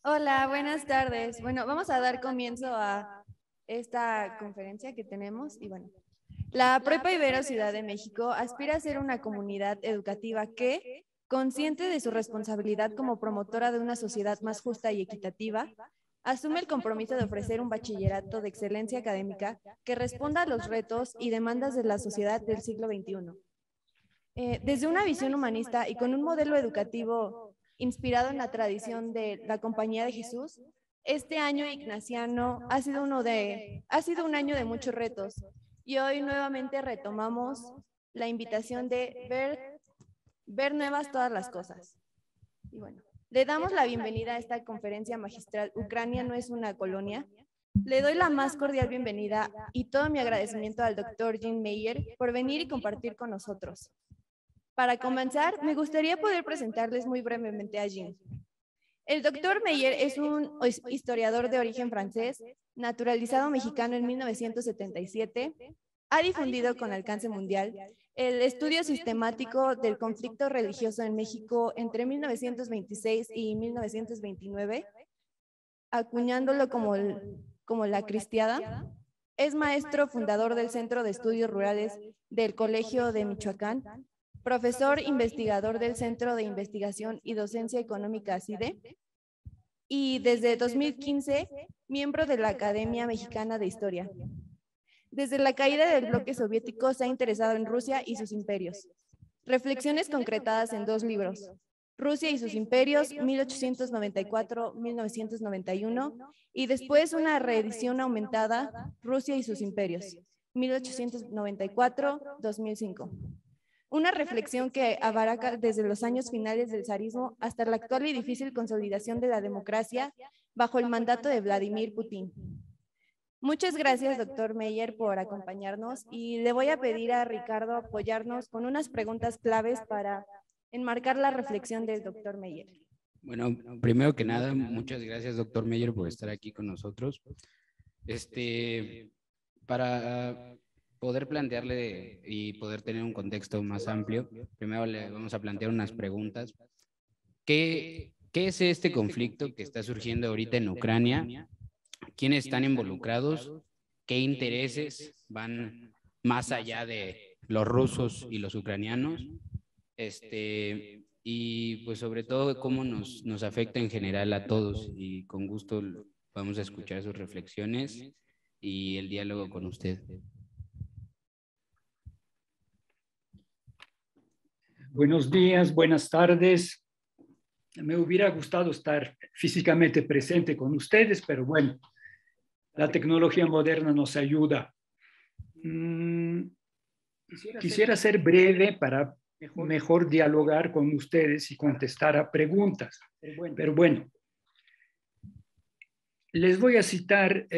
Hola, buenas tardes. Bueno, vamos a dar comienzo a esta conferencia que tenemos. Y bueno, la Prepa Ibero Ciudad de México aspira a ser una comunidad educativa que, consciente de su responsabilidad como promotora de una sociedad más justa y equitativa, asume el compromiso de ofrecer un bachillerato de excelencia académica que responda a los retos y demandas de la sociedad del siglo XXI. Desde una visión humanista y con un modelo educativo inspirado en la tradición de la Compañía de Jesús, este año ignaciano ha sido un año de muchos retos y hoy nuevamente retomamos la invitación de ver nuevas todas las cosas. Y bueno, le damos la bienvenida a esta conferencia magistral Ucrania no es una colonia. Le doy la más cordial bienvenida y todo mi agradecimiento al doctor Jean Meyer por venir y compartir con nosotros. Para comenzar, me gustaría poder presentarles muy brevemente a Jean. El doctor Meyer es un historiador de origen francés, naturalizado mexicano en 1977. Ha difundido con alcance mundial el estudio sistemático del conflicto religioso en México entre 1926 y 1929, acuñándolo como la cristiada. Es maestro fundador del Centro de Estudios Rurales del Colegio de Michoacán, profesor investigador del Centro de Investigación y Docencia Económica CIDE, y desde 2015, miembro de la Academia Mexicana de Historia. Desde la caída del bloque soviético se ha interesado en Rusia y sus imperios. Reflexiones concretadas en 2 libros: Rusia y sus imperios, 1894-1991, y después una reedición aumentada, Rusia y sus imperios, 1894-2005. Una reflexión que abarca desde los años finales del zarismo hasta la actual y difícil consolidación de la democracia bajo el mandato de Vladimir Putin. Muchas gracias, doctor Meyer, por acompañarnos, y le voy a pedir a Ricardo apoyarnos con unas preguntas claves para enmarcar la reflexión del doctor Meyer. Bueno, primero que nada, muchas gracias, doctor Meyer, por estar aquí con nosotros. Para poder plantearle y poder tener un contexto más amplio, primero le vamos a plantear unas preguntas. ¿Qué es este conflicto que está surgiendo ahorita en Ucrania? ¿Quiénes están involucrados? ¿Qué intereses van más allá de los rusos y los ucranianos? Y pues sobre todo cómo nos afecta en general a todos, y con gusto vamos a escuchar sus reflexiones y el diálogo con usted. Buenos días, buenas tardes. Me hubiera gustado estar físicamente presente con ustedes, pero bueno, la tecnología moderna nos ayuda. Quisiera ser breve para mejor dialogar con ustedes y contestar a preguntas. Pero bueno, les voy a citar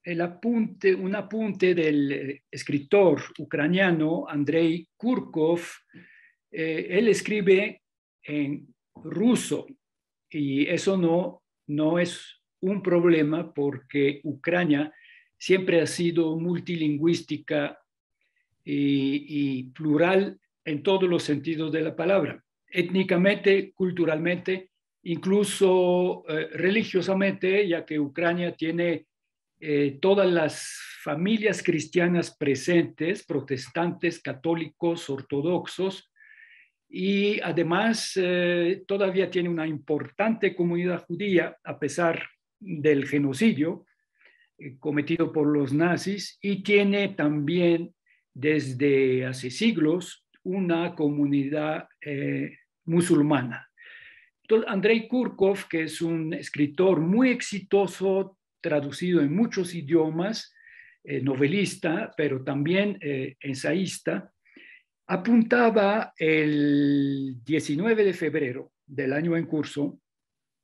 un apunte del escritor ucraniano Andrei Kurkov. Él escribe en ruso y eso no es un problema porque Ucrania siempre ha sido multilingüística y plural en todos los sentidos de la palabra, étnicamente, culturalmente, incluso religiosamente, ya que Ucrania tiene todas las familias cristianas presentes, protestantes, católicos, ortodoxos, y además todavía tiene una importante comunidad judía a pesar del genocidio cometido por los nazis, y tiene también desde hace siglos una comunidad musulmana. Entonces, Andrei Kurkov, que es un escritor muy exitoso, traducido en muchos idiomas, novelista, pero también ensayista, apuntaba el 19 de febrero del año en curso,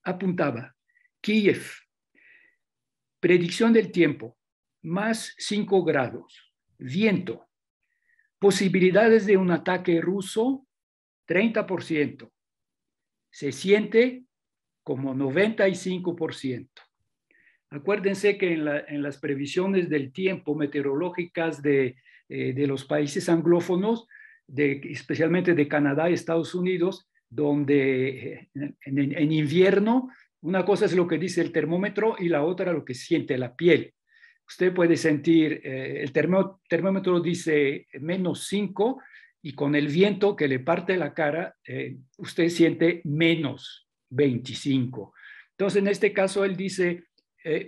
apuntaba: Kiev, predicción del tiempo, más 5 grados, viento, posibilidades de un ataque ruso, 30%, se siente como 95%. Acuérdense que en las previsiones del tiempo meteorológicas de de los países anglófonos, especialmente de Canadá y Estados Unidos, donde en invierno una cosa es lo que dice el termómetro y la otra lo que siente la piel. Usted puede sentir, el termómetro dice -5 y con el viento que le parte la cara, usted siente -25. Entonces, en este caso, él dice,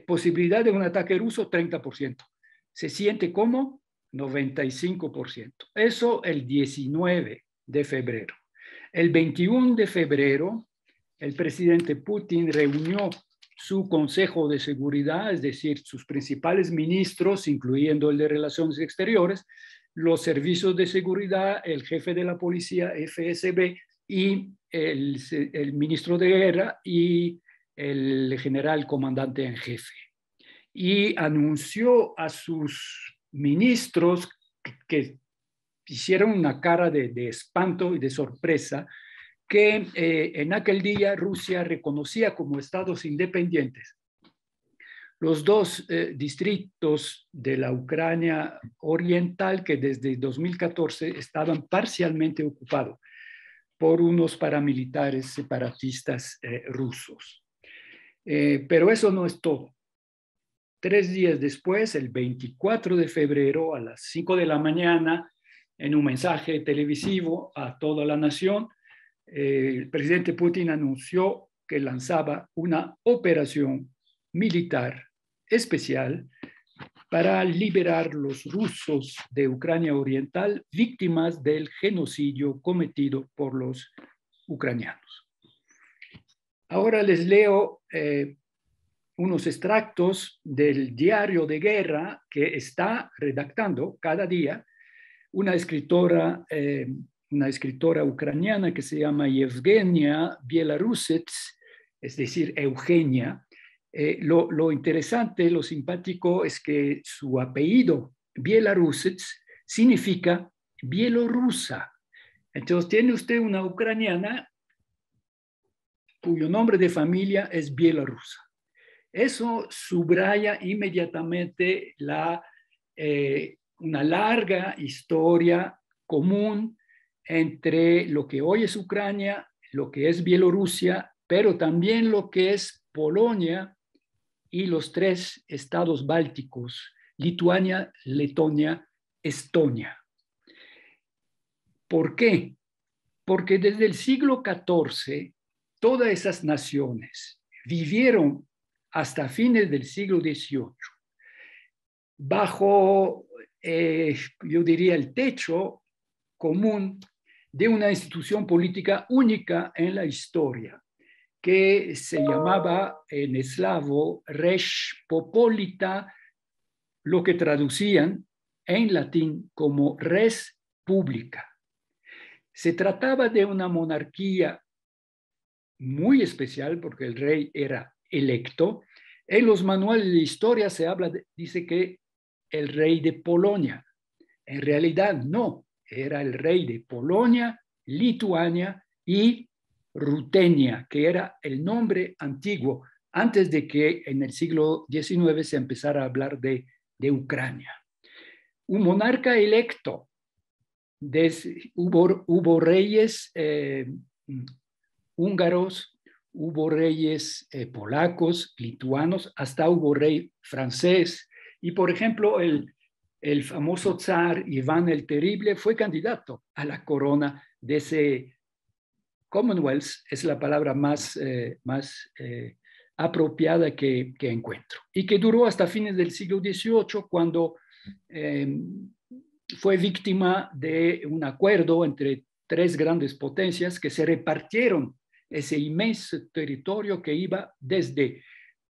posibilidad de un ataque ruso, 30%. Se siente como 95%. Eso el 19 de febrero. El 21 de febrero, el presidente Putin reunió su Consejo de Seguridad, es decir, sus principales ministros, incluyendo el de Relaciones Exteriores, los servicios de seguridad, el jefe de la policía, FSB, y el ministro de Guerra y el general comandante en jefe. Y anunció a sus ministros que hicieron una cara de espanto y de sorpresa que en aquel día Rusia reconocía como estados independientes los dos distritos de la Ucrania oriental que desde 2014 estaban parcialmente ocupados por unos paramilitares separatistas rusos. Pero eso no es todo. 3 días después, el 24 de febrero, a las 5 de la mañana, en un mensaje televisivo a toda la nación, el presidente Putin anunció que lanzaba una operación militar especial para liberar los rusos de Ucrania Oriental víctimas del genocidio cometido por los ucranianos. Ahora les leo unos extractos del diario de guerra que está redactando cada día una escritora ucraniana que se llama Yevgenia Bielarusets, es decir, Eugenia. Lo interesante, lo simpático es que su apellido, Bielarusets, significa bielorrusa. Entonces tiene usted una ucraniana cuyo nombre de familia es bielorrusa. Eso subraya inmediatamente una larga historia común entre lo que hoy es Ucrania, lo que es Bielorrusia, pero también lo que es Polonia y los 3 estados bálticos, Lituania, Letonia, Estonia. ¿Por qué? Porque desde el siglo XIV todas esas naciones vivieron hasta fines del siglo XVIII bajo, yo diría, el techo común de una institución política única en la historia, que se llamaba en eslavo Res Popolita, lo que traducían en latín como res publica. Se trataba de una monarquía muy especial porque el rey era electo. En los manuales de historia se habla, dice que el rey de Polonia. En realidad no, era el rey de Polonia, Lituania y Rutenia, que era el nombre antiguo antes de que en el siglo XIX se empezara a hablar de Ucrania. Un monarca electo. Hubo reyes húngaros, hubo reyes polacos, lituanos, hasta hubo rey francés. Y, por ejemplo, el famoso zar Iván el Terrible fue candidato a la corona de ese Commonwealth, es la palabra más apropiada que encuentro. Y que duró hasta fines del siglo XVIII, cuando fue víctima de un acuerdo entre 3 grandes potencias que se repartieron ese inmenso territorio que iba desde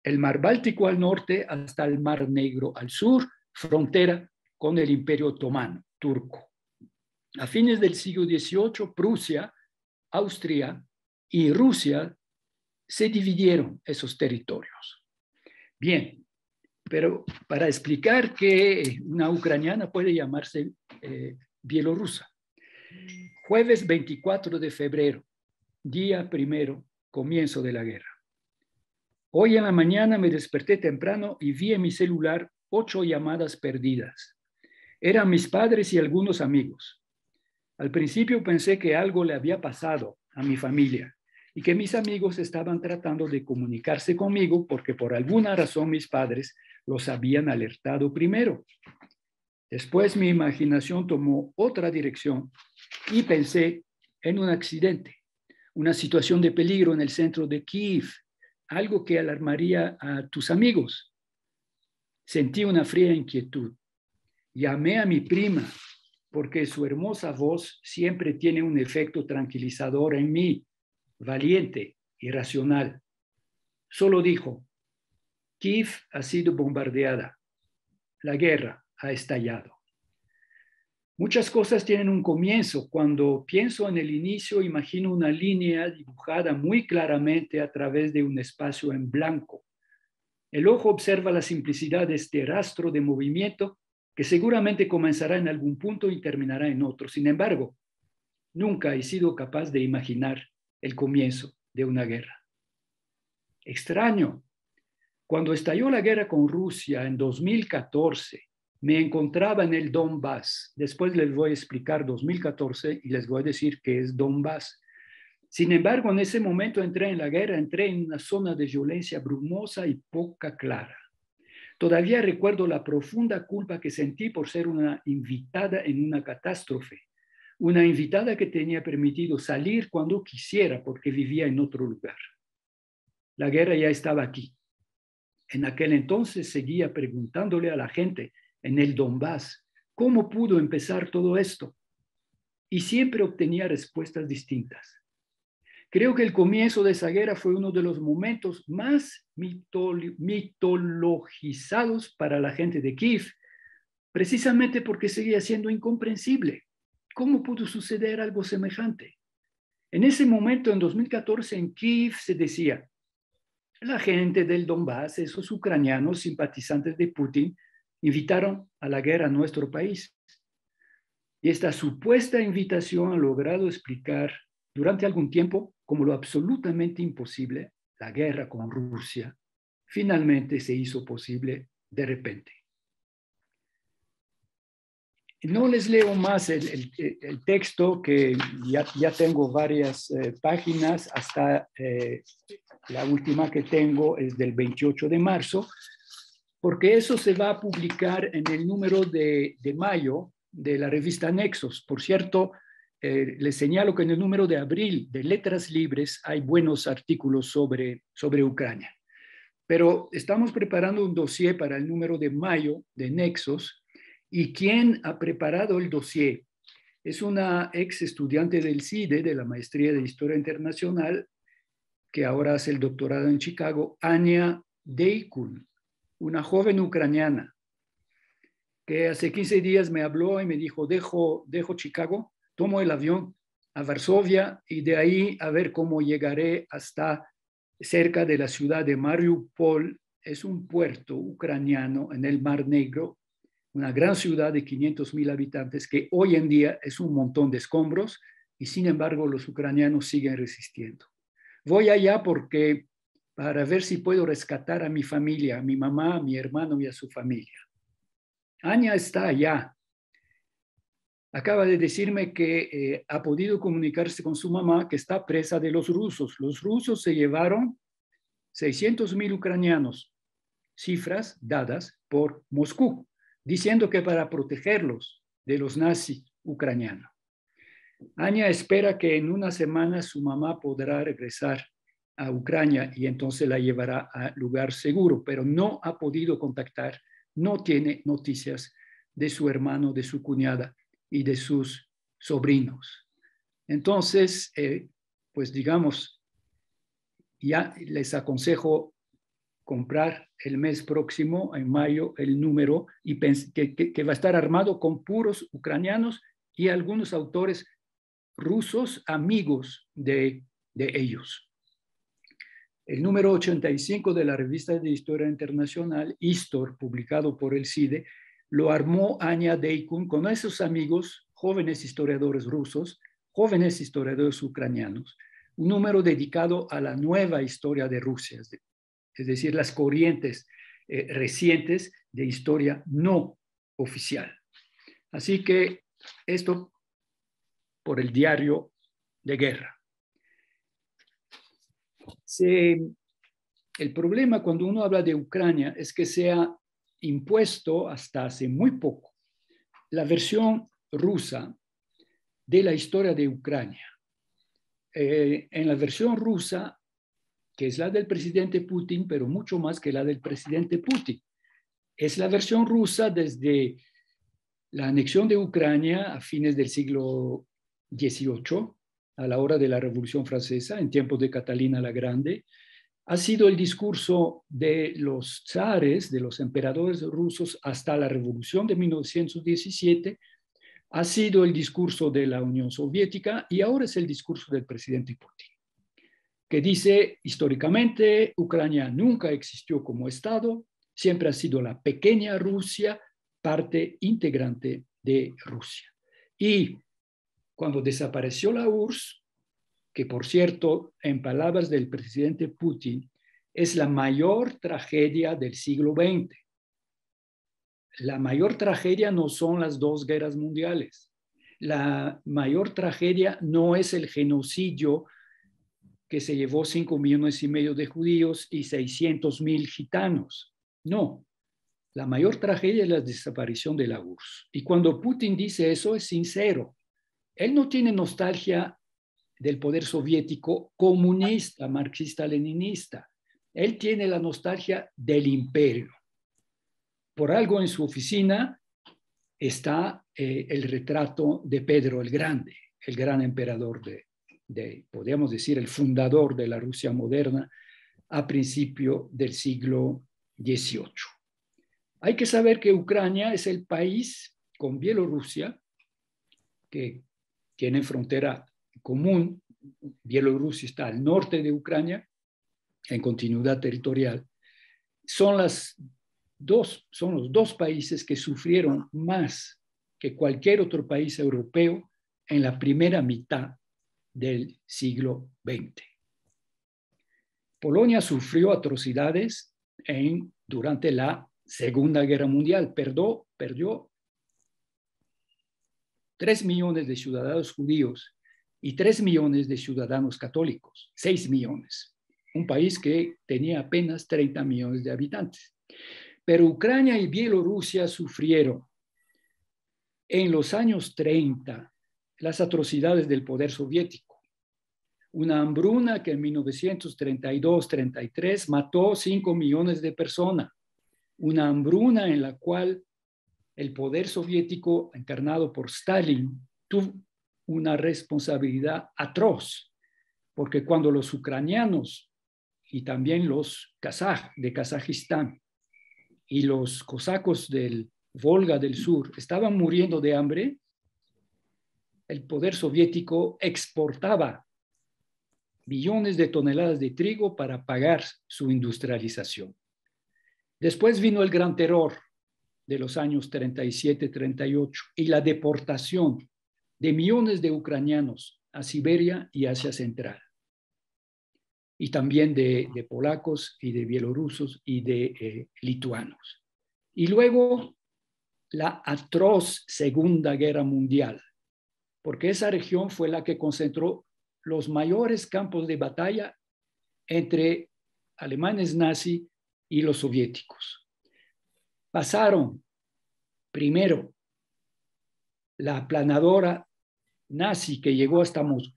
el Mar Báltico al norte hasta el Mar Negro al sur, frontera con el Imperio Otomano turco. A fines del siglo XVIII, Prusia, Austria y Rusia se dividieron esos territorios. Bien, pero para explicar que una ucraniana puede llamarse bielorrusa. Jueves 24 de febrero, día primero, comienzo de la guerra. Hoy en la mañana me desperté temprano y vi en mi celular 8 llamadas perdidas. Eran mis padres y algunos amigos. Al principio pensé que algo le había pasado a mi familia y que mis amigos estaban tratando de comunicarse conmigo porque por alguna razón mis padres los habían alertado primero. Después mi imaginación tomó otra dirección y pensé en un accidente, una situación de peligro en el centro de Kiev, algo que alarmaría a tus amigos. Sentí una fría inquietud. Llamé a mi prima porque su hermosa voz siempre tiene un efecto tranquilizador en mí, valiente y racional. Solo dijo: Kiev ha sido bombardeada. La guerra ha estallado. Muchas cosas tienen un comienzo. Cuando pienso en el inicio, imagino una línea dibujada muy claramente a través de un espacio en blanco. El ojo observa la simplicidad de este rastro de movimiento que seguramente comenzará en algún punto y terminará en otro. Sin embargo, nunca he sido capaz de imaginar el comienzo de una guerra. Extraño. Cuando estalló la guerra con Rusia en 2014, me encontraba en el Donbass. Después les voy a explicar 2014 y les voy a decir qué es Donbass. Sin embargo, en ese momento entré en la guerra, entré en una zona de violencia brumosa y poca clara. Todavía recuerdo la profunda culpa que sentí por ser una invitada en una catástrofe, una invitada que tenía permitido salir cuando quisiera porque vivía en otro lugar. La guerra ya estaba aquí. En aquel entonces seguía preguntándole a la gente en el Donbass cómo pudo empezar todo esto. Y siempre obtenía respuestas distintas. Creo que el comienzo de esa guerra fue uno de los momentos más mitologizados para la gente de Kiev, precisamente porque seguía siendo incomprensible. ¿Cómo pudo suceder algo semejante? En ese momento, en 2014, en Kiev se decía: la gente del Donbass, esos ucranianos simpatizantes de Putin, invitaron a la guerra a nuestro país. Y esta supuesta invitación ha logrado explicar durante algún tiempo como lo absolutamente imposible, la guerra con Rusia, finalmente se hizo posible de repente. No les leo más el texto, que ya tengo varias páginas, hasta la última que tengo es del 28 de marzo, porque eso se va a publicar en el número de mayo de la revista Nexos. Por cierto, les señalo que en el número de abril de Letras Libres hay buenos artículos sobre Ucrania. Pero estamos preparando un dossier para el número de mayo de Nexos, y quien ha preparado el dossier es una ex estudiante del CIDE, de la Maestría de Historia Internacional, que ahora hace el doctorado en Chicago, Anya Deikun, una joven ucraniana, que hace 15 días me habló y me dijo: dejo Chicago, tomo el avión a Varsovia y de ahí a ver cómo llegaré hasta cerca de la ciudad de Mariupol. Es un puerto ucraniano en el Mar Negro, una gran ciudad de 500,000 habitantes que hoy en día es un montón de escombros, y sin embargo los ucranianos siguen resistiendo. Voy allá para ver si puedo rescatar a mi familia, a mi mamá, a mi hermano y a su familia. Anya está allá. Acaba de decirme que ha podido comunicarse con su mamá, que está presa de los rusos. Los rusos se llevaron 600,000 ucranianos, cifras dadas por Moscú, diciendo que para protegerlos de los nazis ucranianos. Anya espera que en una semana su mamá podrá regresar a Ucrania y entonces la llevará a lugar seguro, pero no ha podido contactar, no tiene noticias de su hermano, de su cuñada y de sus sobrinos. Entonces, pues digamos, ya les aconsejo comprar el mes próximo, en mayo, el número, y que va a estar armado con puros ucranianos y algunos autores rusos amigos de ellos. El número 85 de la revista de Historia Internacional, Histor, publicado por el CIDE, lo armó Anya Deikun con esos amigos, jóvenes historiadores rusos, jóvenes historiadores ucranianos, un número dedicado a la nueva historia de Rusia, es decir, las corrientes recientes de historia no oficial. Así que esto por el diario de guerra. El problema cuando uno habla de Ucrania es que se ha impuesto hasta hace muy poco la versión rusa de la historia de Ucrania. En la versión rusa, que es la del presidente Putin, pero mucho más que la del presidente Putin. Es la versión rusa desde la anexión de Ucrania a fines del siglo XVIII, a la hora de la Revolución Francesa, en tiempos de Catalina la Grande. Ha sido el discurso de los zares, de los emperadores rusos, hasta la Revolución de 1917. Ha sido el discurso de la Unión Soviética y ahora es el discurso del presidente Putin, que dice, históricamente, Ucrania nunca existió como Estado, siempre ha sido la pequeña Rusia, parte integrante de Rusia. Y cuando desapareció la URSS, que por cierto, en palabras del presidente Putin, es la mayor tragedia del siglo XX. La mayor tragedia no son las dos guerras mundiales. La mayor tragedia no es el genocidio que se llevó 5,5 millones de judíos y 600,000 gitanos. No, la mayor tragedia es la desaparición de la URSS. Y cuando Putin dice eso es sincero. Él no tiene nostalgia del poder soviético comunista, marxista-leninista. Él tiene la nostalgia del imperio. Por algo en su oficina está el retrato de Pedro el Grande, el gran emperador podríamos decir, el fundador de la Rusia moderna a principio del siglo XVIII. Hay que saber que Ucrania es el país con Bielorrusia que tiene frontera común. Bielorrusia está al norte de Ucrania en continuidad territorial. Son los dos países que sufrieron más que cualquier otro país europeo en la primera mitad del siglo XX. Polonia sufrió atrocidades durante la Segunda Guerra Mundial. Perdió 3 millones de ciudadanos judíos y 3 millones de ciudadanos católicos, 6 millones. Un país que tenía apenas 30 millones de habitantes. Pero Ucrania y Bielorrusia sufrieron en los años 30 las atrocidades del poder soviético. Una hambruna que en 1932-33 mató 5 millones de personas. Una hambruna en la cual el poder soviético, encarnado por Stalin, tuvo una responsabilidad atroz, porque cuando los ucranianos y también los kazaj de Kazajistán y los cosacos del Volga del Sur estaban muriendo de hambre, el poder soviético exportaba millones de toneladas de trigo para pagar su industrialización. Después vino el gran terror de los años 37-38 y la deportación de millones de ucranianos a Siberia y Asia Central. Y también de polacos y de bielorrusos y de lituanos. Y luego la atroz Segunda Guerra Mundial, porque esa región fue la que concentró los mayores campos de batalla entre alemanes nazi y los soviéticos. Pasaron primero la aplanadora nazi que llegó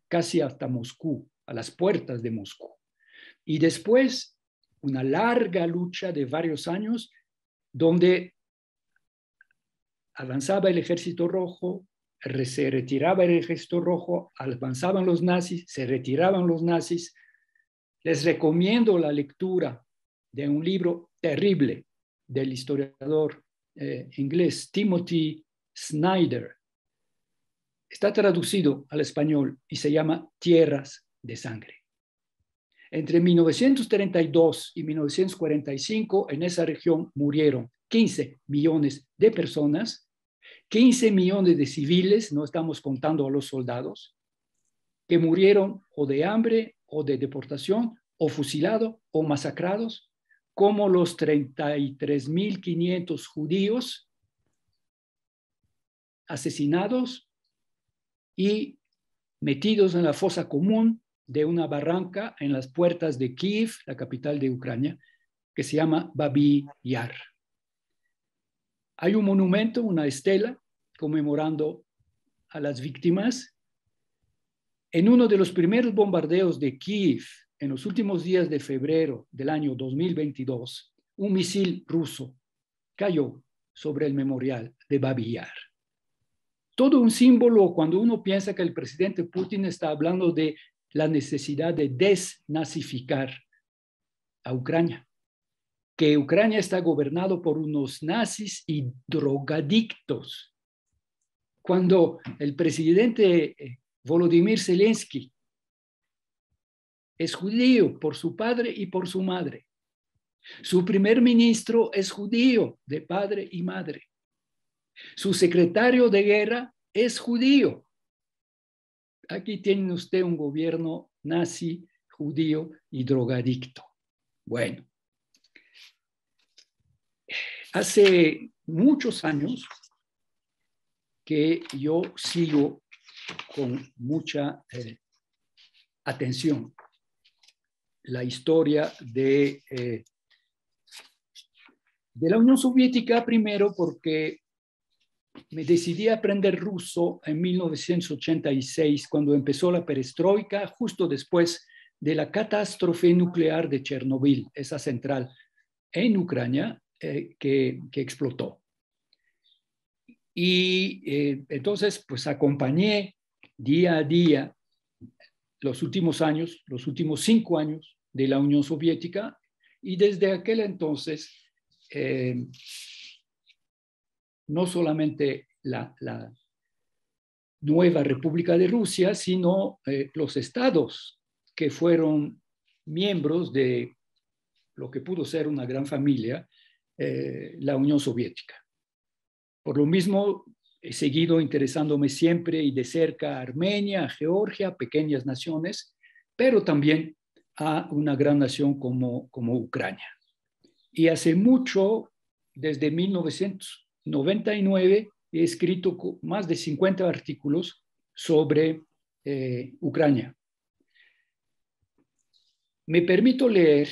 casi hasta Moscú, a las puertas de Moscú. Y después una larga lucha de varios años donde avanzaba el Ejército Rojo, se retiraba el Ejército Rojo, avanzaban los nazis, se retiraban los nazis. Les recomiendo la lectura de un libro terrible del historiador inglés Timothy Snyder. Está traducido al español y se llama Tierras de Sangre. Entre 1932 y 1945 en esa región murieron 15 millones de personas, 15 millones de civiles, no estamos contando a los soldados, que murieron o de hambre o de deportación o fusilados o masacrados, como los 33.500 judíos asesinados y metidos en la fosa común de una barranca en las puertas de Kiev, la capital de Ucrania, que se llama Babi Yar. Hay un monumento, una estela, conmemorando a las víctimas. En uno de los primeros bombardeos de Kiev, en los últimos días de febrero del año 2022, un misil ruso cayó sobre el memorial de Babi Yar. Todo un símbolo cuando uno piensa que el presidente Putin está hablando de la necesidad de desnazificar a Ucrania, que Ucrania está gobernado por unos nazis y drogadictos. Cuando el presidente Volodymyr Zelensky es judío por su padre y por su madre. Su primer ministro es judío de padre y madre. Su secretario de guerra es judío. Aquí tiene usted un gobierno nazi, judío y drogadicto. Bueno, hace muchos años que yo sigo con mucha atención la historia de la Unión Soviética, primero porque me decidí a aprender ruso en 1986, cuando empezó la perestroika, justo después de la catástrofe nuclear de Chernobyl, esa central en Ucrania que explotó. Y entonces, pues acompañé día a día los últimos años, los últimos 5 años de la Unión Soviética, y desde aquel entonces, no solamente la nueva República de Rusia, sino los estados que fueron miembros de lo que pudo ser una gran familia, la Unión Soviética. Por lo mismo, he seguido interesándome siempre y de cerca a Armenia, a Georgia, pequeñas naciones, pero también a una gran nación como Ucrania. Y hace mucho, desde 1999, he escrito más de 50 artículos sobre Ucrania. Me permito leer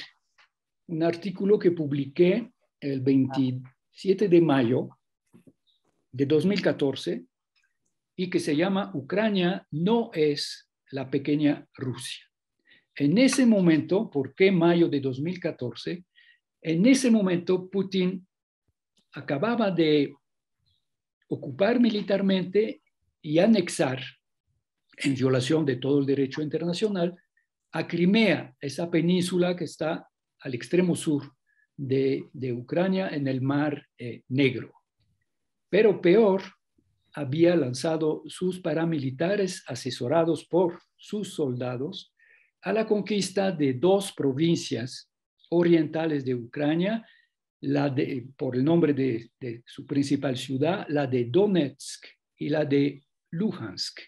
un artículo que publiqué el 27 de mayo de 2014 y que se llama Ucrania no es la pequeña Rusia. En ese momento, ¿por qué mayo de 2014? En ese momento Putin acababa de ocupar militarmente y anexar, en violación de todo el derecho internacional, a Crimea, esa península que está al extremo sur de Ucrania en el Mar Negro. Pero peor, había lanzado sus paramilitares, asesorados por sus soldados, a la conquista de 2 provincias orientales de Ucrania, por el nombre de su principal ciudad, la de Donetsk y la de Luhansk.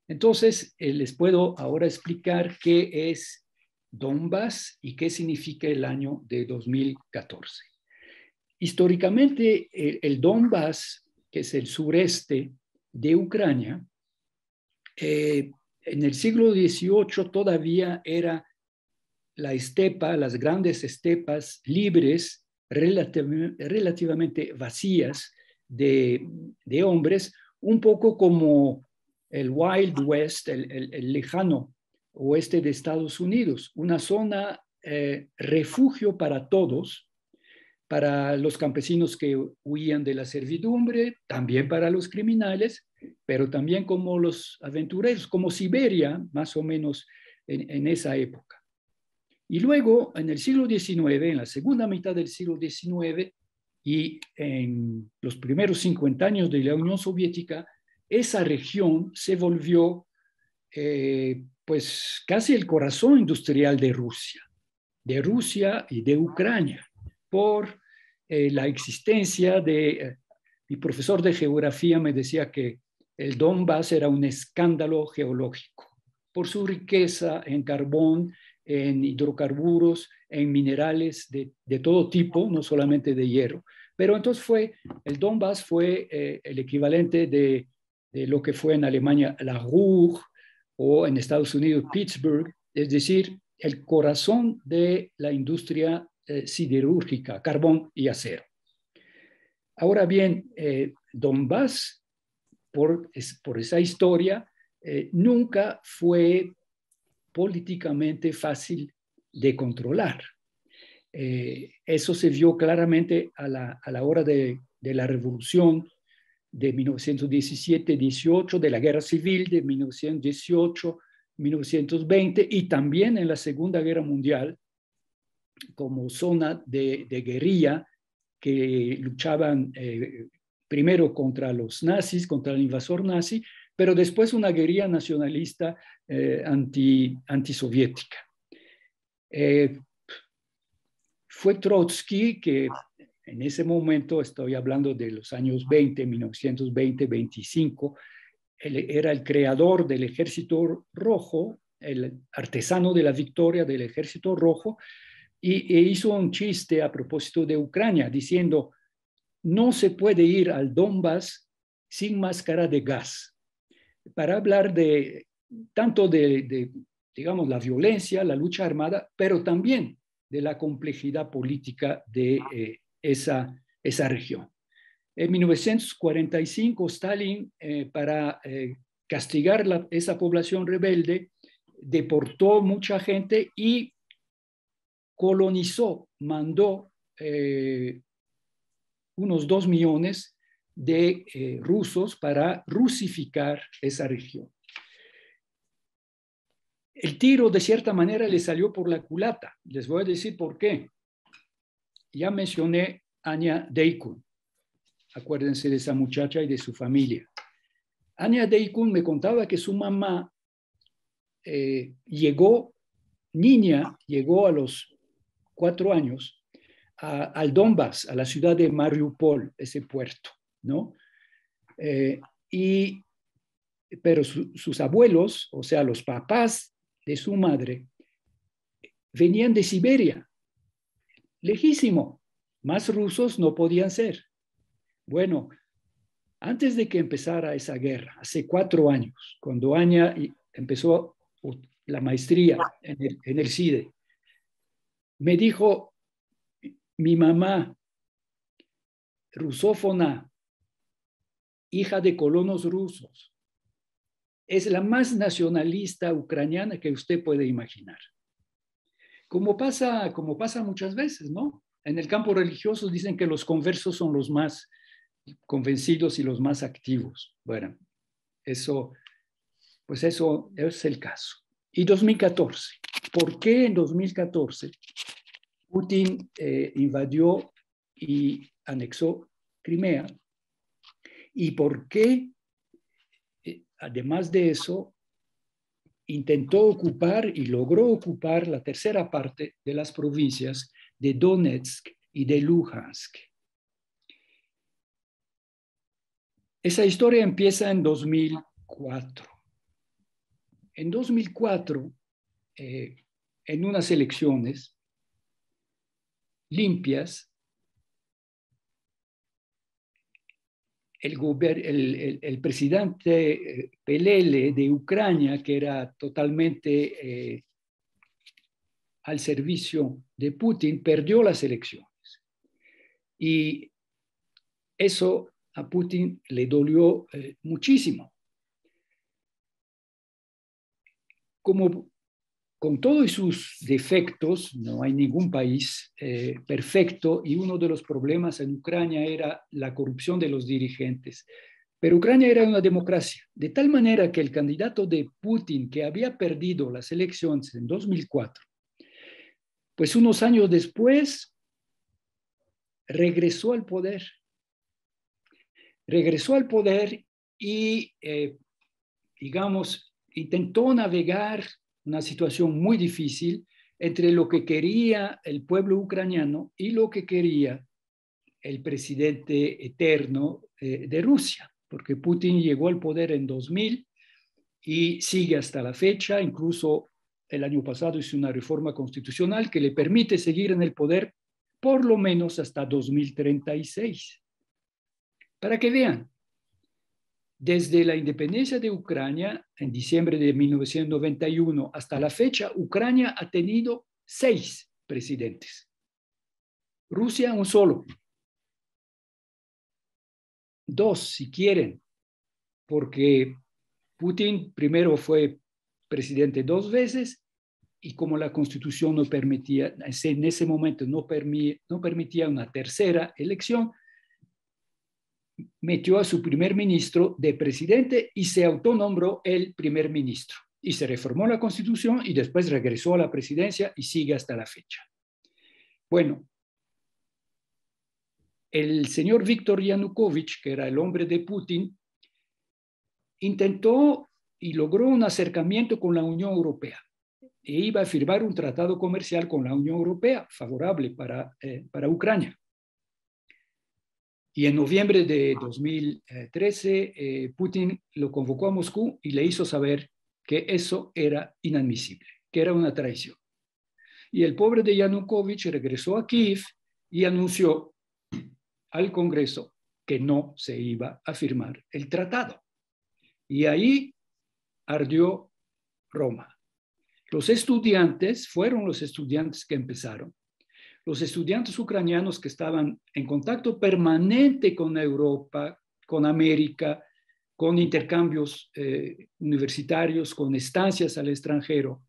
Entonces, les puedo ahora explicar qué es Donbass y qué significa el año de 2014. Históricamente, el Donbass, que es el sureste de Ucrania, en el siglo XVIII todavía era la estepa, las grandes estepas libres, relativamente vacías de hombres, un poco como el Wild West, el lejano oeste de Estados Unidos, una zona refugio para todos, para los campesinos que huían de la servidumbre, también para los criminales, pero también como los aventureros, como Siberia, más o menos en esa época. Y luego, en el siglo XIX, en la segunda mitad del siglo XIX y en los primeros 50 años de la Unión Soviética, esa región se volvió pues casi el corazón industrial de Rusia y de Ucrania, por la existencia de... mi profesor de geografía me decía que el Donbass era un escándalo geológico, por su riqueza en carbón, en hidrocarburos, en minerales de todo tipo, no solamente de hierro, Pero entonces el Donbass fue el equivalente de lo que fue en Alemania la Ruhr o en Estados Unidos Pittsburgh, es decir, el corazón de la industria siderúrgica, carbón y acero. Ahora bien, Donbass, por esa historia, nunca fue políticamente fácil de controlar. Eso se vio claramente a la hora de la revolución de 1917-18, de la guerra civil de 1918-1920 y también en la Segunda Guerra Mundial como zona de guerrilla que luchaban primero contra los nazis, contra el invasor nazi, pero después una guerrilla nacionalista antisoviética. Fue Trotsky que en ese momento, estoy hablando de los años 20, 1920-25, él era el creador del Ejército Rojo, el artesano de la victoria del Ejército Rojo, e hizo un chiste a propósito de Ucrania, diciendo, no se puede ir al Donbass sin máscara de gas, para hablar tanto de digamos, la violencia, la lucha armada, pero también de la complejidad política de esa región. En 1945, Stalin, para castigar esa población rebelde, deportó mucha gente y colonizó, mandó unos 2 millones de rusos para rusificar esa región. El tiro, de cierta manera, le salió por la culata. Les voy a decir por qué. Ya mencioné a Anya Deikun. Acuérdense de esa muchacha y de su familia. Anya Deikun me contaba que su mamá llegó a los 4 años al Donbass, a la ciudad de Mariupol, ese puerto, ¿no? Pero sus abuelos, o sea, los papás de su madre, venían de Siberia, lejísimo, más rusos no podían ser. Bueno, antes de que empezara esa guerra, hace 4 años, cuando Anya empezó la maestría en el CIDE, me dijo, mi mamá, rusófona, hija de colonos rusos, es la más nacionalista ucraniana que usted puede imaginar. Como pasa muchas veces, ¿no? En el campo religioso dicen que los conversos son los más convencidos y los más activos. Bueno, eso es el caso. Y 2014. ¿Por qué en 2014 Putin invadió y anexó Crimea? ¿Y por qué, además de eso, intentó ocupar y logró ocupar la tercera parte de las provincias de Donetsk y de Luhansk? Esa historia empieza en 2004. En 2004, en unas elecciones limpias, el presidente Pelele de Ucrania, que era totalmente al servicio de Putin, perdió las elecciones. Y eso a Putin le dolió muchísimo. Como con todos sus defectos, no hay ningún país perfecto, y uno de los problemas en Ucrania era la corrupción de los dirigentes. Pero Ucrania era una democracia, de tal manera que el candidato de Putin, que había perdido las elecciones en 2004, pues unos años después regresó al poder. Regresó al poder y, digamos, intentó navegar una situación muy difícil entre lo que quería el pueblo ucraniano y lo que quería el presidente eterno de Rusia, porque Putin llegó al poder en 2000 y sigue hasta la fecha. Incluso el año pasado hizo una reforma constitucional que le permite seguir en el poder por lo menos hasta 2036. Para que vean, desde la independencia de Ucrania en diciembre de 1991 hasta la fecha, Ucrania ha tenido 6 presidentes. Rusia, un solo. 2, si quieren, porque Putin primero fue presidente 2 veces y como la Constitución no permitía, en ese momento no permitía una tercera elección, metió a su primer ministro de presidente y se autonombró el primer ministro. Y se reformó la Constitución y después regresó a la presidencia y sigue hasta la fecha. Bueno, el señor Viktor Yanukovych, que era el hombre de Putin, intentó y logró un acercamiento con la Unión Europea e iba a firmar un tratado comercial con la Unión Europea favorable para Ucrania. Y en noviembre de 2013, Putin lo convocó a Moscú y le hizo saber que eso era inadmisible, que era una traición. Y el pobre de Yanukovych regresó a Kiev y anunció al Congreso que no se iba a firmar el tratado. Y ahí ardió Roma. Los estudiantes fueron los estudiantes que empezaron. Los estudiantes ucranianos que estaban en contacto permanente con Europa, con América, con intercambios universitarios, con estancias al extranjero,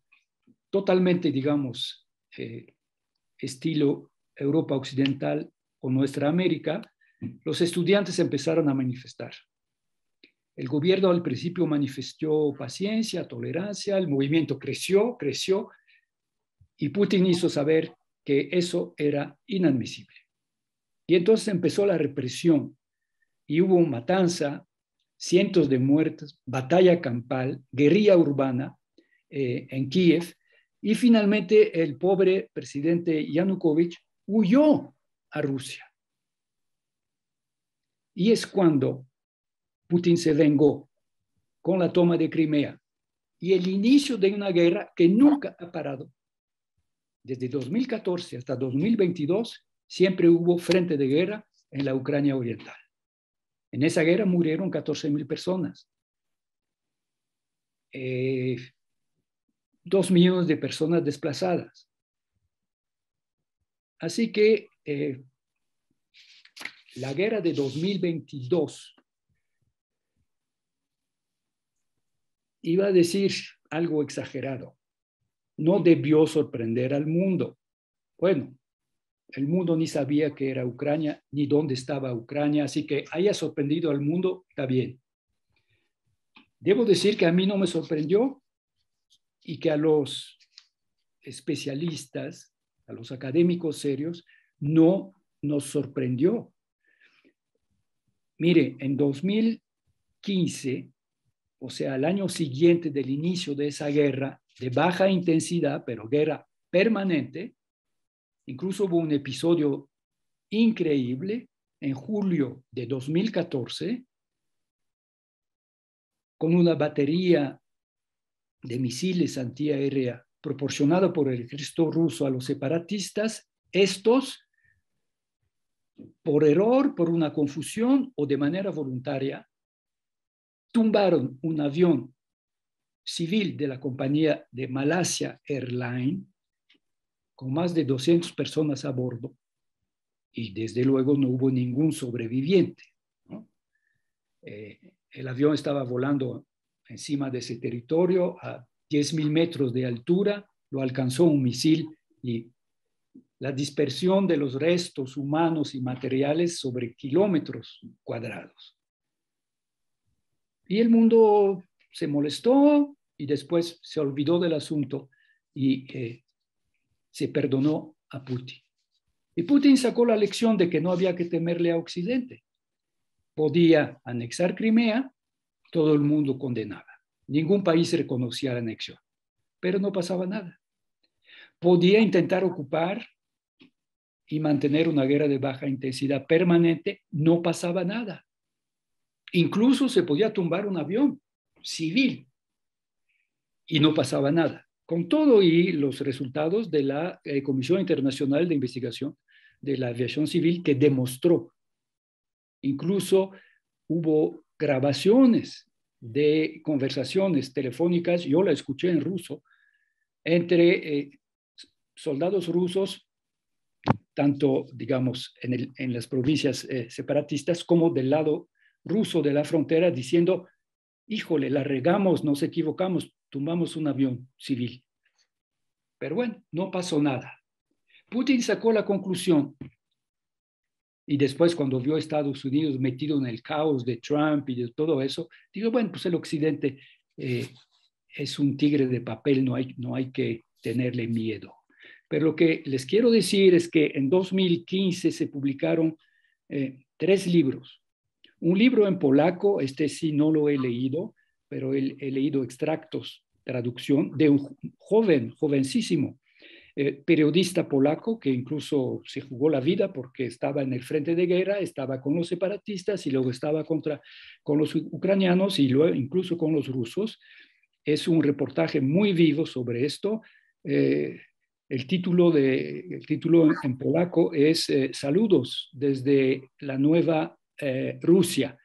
totalmente, digamos, estilo Europa Occidental o nuestra América, los estudiantes empezaron a manifestar. El gobierno al principio manifestó paciencia, tolerancia, el movimiento creció y Putin hizo saber que eso era inadmisible. Y entonces empezó la represión y hubo matanza, cientos de muertos, batalla campal, guerrilla urbana en Kiev y finalmente el pobre presidente Yanukovych huyó a Rusia. Y es cuando Putin se vengó con la toma de Crimea y el inicio de una guerra que nunca ha parado. Desde 2014 hasta 2022 siempre hubo frente de guerra en la Ucrania oriental. En esa guerra murieron 14.000 personas. 2 millones de personas desplazadas. Así que la guerra de 2022 iba a decir algo exagerado. No debió sorprender al mundo. Bueno, el mundo ni sabía qué era Ucrania, ni dónde estaba Ucrania, así que haya sorprendido al mundo, está bien. Debo decir que a mí no me sorprendió y que a los especialistas, a los académicos serios, no nos sorprendió. Mire, en 2015, o sea, al año siguiente del inicio de esa guerra, de baja intensidad, pero guerra permanente, incluso hubo un episodio increíble en julio de 2014, con una batería de misiles antiaérea proporcionada por el ejército ruso a los separatistas, estos, por error, por una confusión o de manera voluntaria, tumbaron un avión civil de la compañía de Malaysia Airlines con más de 200 personas a bordo y desde luego no hubo ningún sobreviviente, ¿no? El avión estaba volando encima de ese territorio a 10.000 metros de altura, lo alcanzó un misil y la dispersión de los restos humanos y materiales sobre kilómetros cuadrados. Y el mundo se molestó y después se olvidó del asunto y se perdonó a Putin. Y Putin sacó la lección de que no había que temerle a Occidente. Podía anexar Crimea, todo el mundo condenaba. Ningún país reconocía la anexión, pero no pasaba nada. Podía intentar ocupar y mantener una guerra de baja intensidad permanente, no pasaba nada. Incluso se podía tumbar un avión civil y no pasaba nada. Con todo y los resultados de la Comisión Internacional de Investigación de la aviación civil que demostró. Incluso hubo grabaciones de conversaciones telefónicas, yo la escuché en ruso, entre soldados rusos, tanto, digamos, en las provincias separatistas como del lado ruso de la frontera, diciendo, híjole, la regamos, nos equivocamos, tumbamos un avión civil. Pero bueno, no pasó nada. Putin sacó la conclusión y después cuando vio a Estados Unidos metido en el caos de Trump y de todo eso, dijo, bueno, pues el Occidente es un tigre de papel, no hay que tenerle miedo. Pero lo que les quiero decir es que en 2015 se publicaron 3 libros. Un libro en polaco, este sí no lo he leído, pero he leído extractos, traducción, de un jovencísimo periodista polaco que incluso se jugó la vida porque estaba en el frente de guerra, estaba con los separatistas y luego estaba con los ucranianos y luego incluso con los rusos. Es un reportaje muy vivo sobre esto. El título en polaco es Saludos desde la nueva Rusia,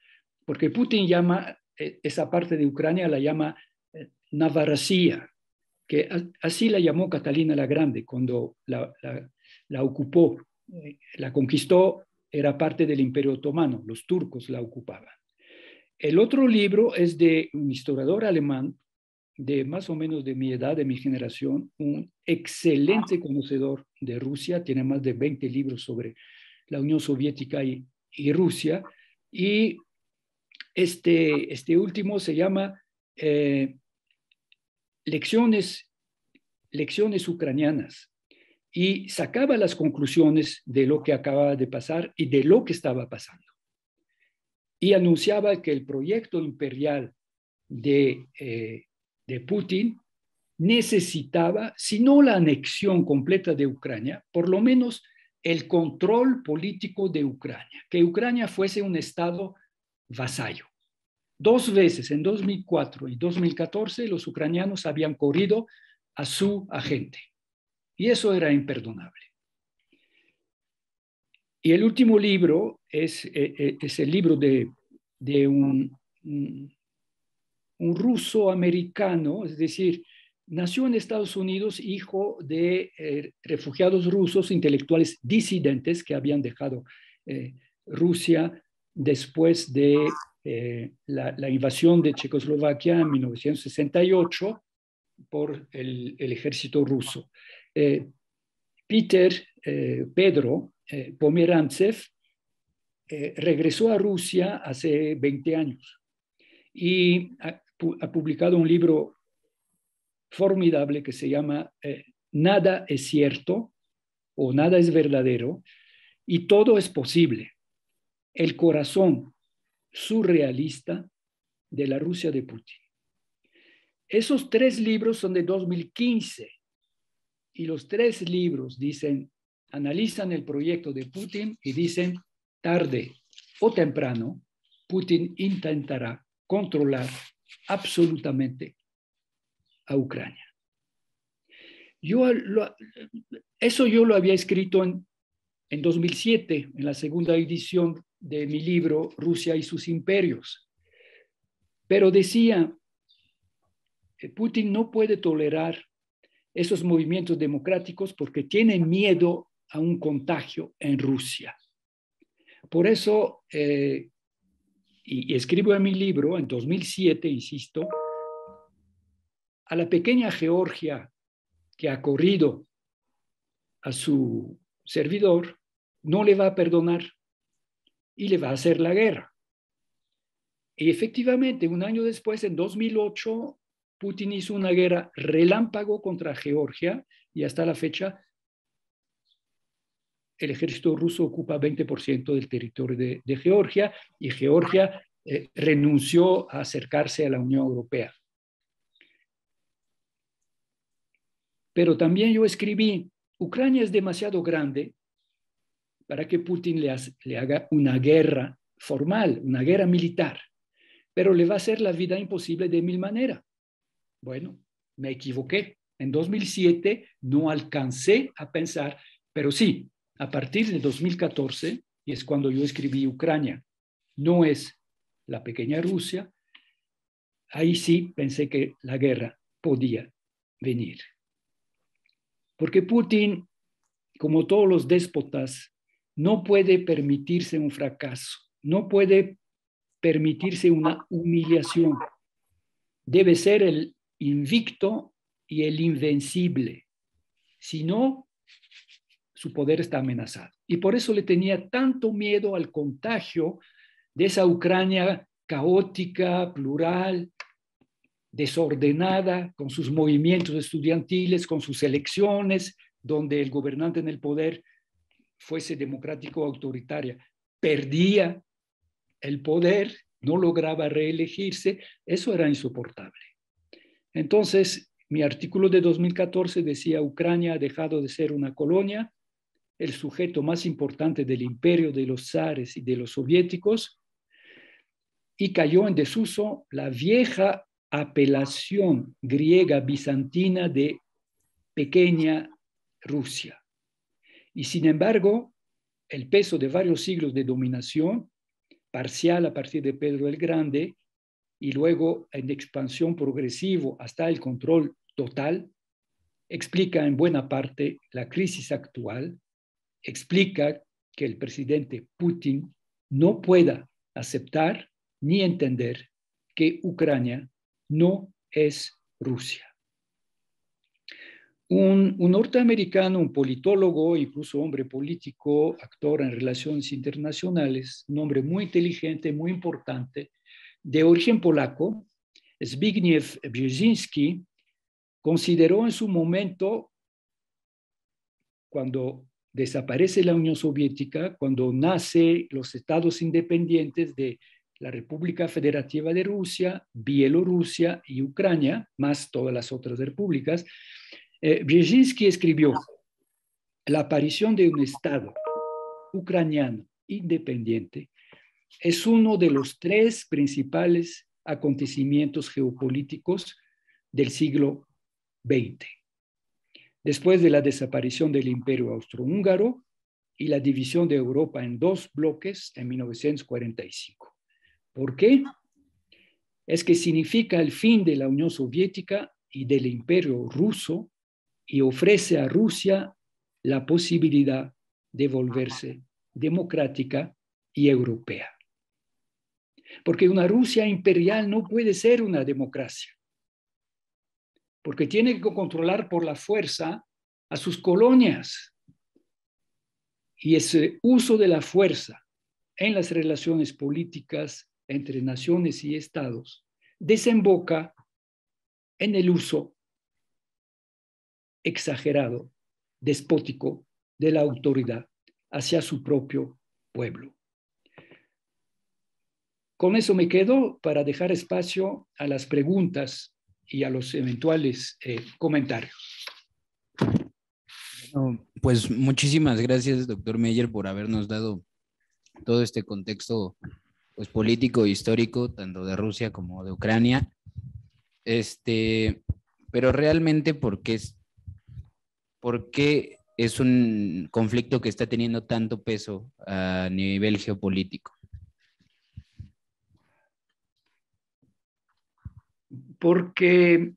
porque Putin llama esa parte de Ucrania, la llama Navarrasia, que así la llamó Catalina la Grande cuando la ocupó, la conquistó, era parte del Imperio Otomano, los turcos la ocupaban. El otro libro es de un historiador alemán de más o menos de mi edad, de mi generación, un excelente conocedor de Rusia, tiene más de 20 libros sobre la Unión Soviética y Rusia, y este último se llama Lecciones ucranianas, y sacaba las conclusiones de lo que acababa de pasar y de lo que estaba pasando. Y anunciaba que el proyecto imperial de Putin necesitaba, si no la anexión completa de Ucrania, por lo menos el control político de Ucrania, que Ucrania fuese un estado vasallo. 2 veces, en 2004 y 2014, los ucranianos habían corrido a su agente. Y eso era imperdonable. Y el último libro es el libro de un ruso americano, es decir, nació en Estados Unidos, hijo de refugiados rusos, intelectuales disidentes que habían dejado Rusia después de la invasión de Checoslovaquia en 1968 por el ejército ruso. Pedro Pomerantsev regresó a Rusia hace 20 años y ha publicado un libro formidable que se llama Nada es cierto o Nada es verdadero y todo es posible. El corazón surrealista de la Rusia de Putin. Esos 3 libros son de 2015 y los 3 libros analizan el proyecto de Putin y dicen, tarde o temprano, Putin intentará controlar absolutamente a Ucrania. Eso yo lo había escrito en 2007, en la segunda edición de mi libro Rusia y sus imperios. Pero decía, Putin no puede tolerar esos movimientos democráticos porque tiene miedo a un contagio en Rusia. Por eso, y escribo en mi libro, en 2007, insisto, a la pequeña Georgia que ha corrido a su servidor, no le va a perdonar y le va a hacer la guerra. Y efectivamente, un año después, en 2008, Putin hizo una guerra relámpago contra Georgia y hasta la fecha el ejército ruso ocupa 20% del territorio de Georgia y Georgia renunció a acercarse a la Unión Europea. Pero también yo escribí, Ucrania es demasiado grande para que Putin le haga una guerra formal, una guerra militar, pero le va a hacer la vida imposible de 1000 maneras. Bueno, me equivoqué. En 2007 no alcancé a pensar, pero sí, A partir de 2014, y es cuando yo escribí Ucrania, no es la pequeña Rusia, ahí sí pensé que la guerra podía venir. Porque Putin, como todos los déspotas, no puede permitirse un fracaso, no puede permitirse una humillación. Debe ser el invicto y el invencible. Si no, su poder está amenazado. Y por eso le tenía tanto miedo al contagio de esa Ucrania caótica, plural, desordenada, con sus movimientos estudiantiles, con sus elecciones, donde el gobernante en el poder fuese democrático o autoritaria, perdía el poder, no lograba reelegirse, eso era insoportable. Entonces, mi artículo de 2014 decía: Ucrania ha dejado de ser una colonia, el sujeto más importante del imperio de los zares y de los soviéticos, y cayó en desuso la vieja apelación griega bizantina de pequeña Rusia. Y sin embargo, el peso de varios siglos de dominación parcial a partir de Pedro el Grande y luego en expansión progresivo hasta el control total, explica en buena parte la crisis actual, explica que el presidente Putin no pueda aceptar ni entender que Ucrania no es Rusia. Un norteamericano, un politólogo, incluso hombre político, actor en relaciones internacionales, un hombre muy inteligente, muy importante, de origen polaco, Zbigniew Brzezinski, consideró en su momento, cuando desaparece la Unión Soviética, cuando nacen los estados independientes de la República Federativa de Rusia, Bielorrusia y Ucrania, más todas las otras repúblicas, Brzezinski escribió: la aparición de un Estado ucraniano independiente es uno de los tres principales acontecimientos geopolíticos del siglo XX, después de la desaparición del Imperio Austrohúngaro y la división de Europa en dos bloques en 1945. ¿Por qué? Es que significa el fin de la Unión Soviética y del Imperio Ruso, y ofrece a Rusia la posibilidad de volverse democrática y europea. Porque una Rusia imperial no puede ser una democracia, porque tiene que controlar por la fuerza a sus colonias. Y ese uso de la fuerza en las relaciones políticas entre naciones y estados desemboca en el uso exagerado, despótico de la autoridad hacia su propio pueblo. Con eso me quedo para dejar espacio a las preguntas y a los eventuales comentarios. Pues muchísimas gracias, doctor Meyer, por habernos dado todo este contexto, pues, político e histórico, tanto de Rusia como de Ucrania. Pero realmente, ¿por qué es un conflicto que está teniendo tanto peso a nivel geopolítico? Porque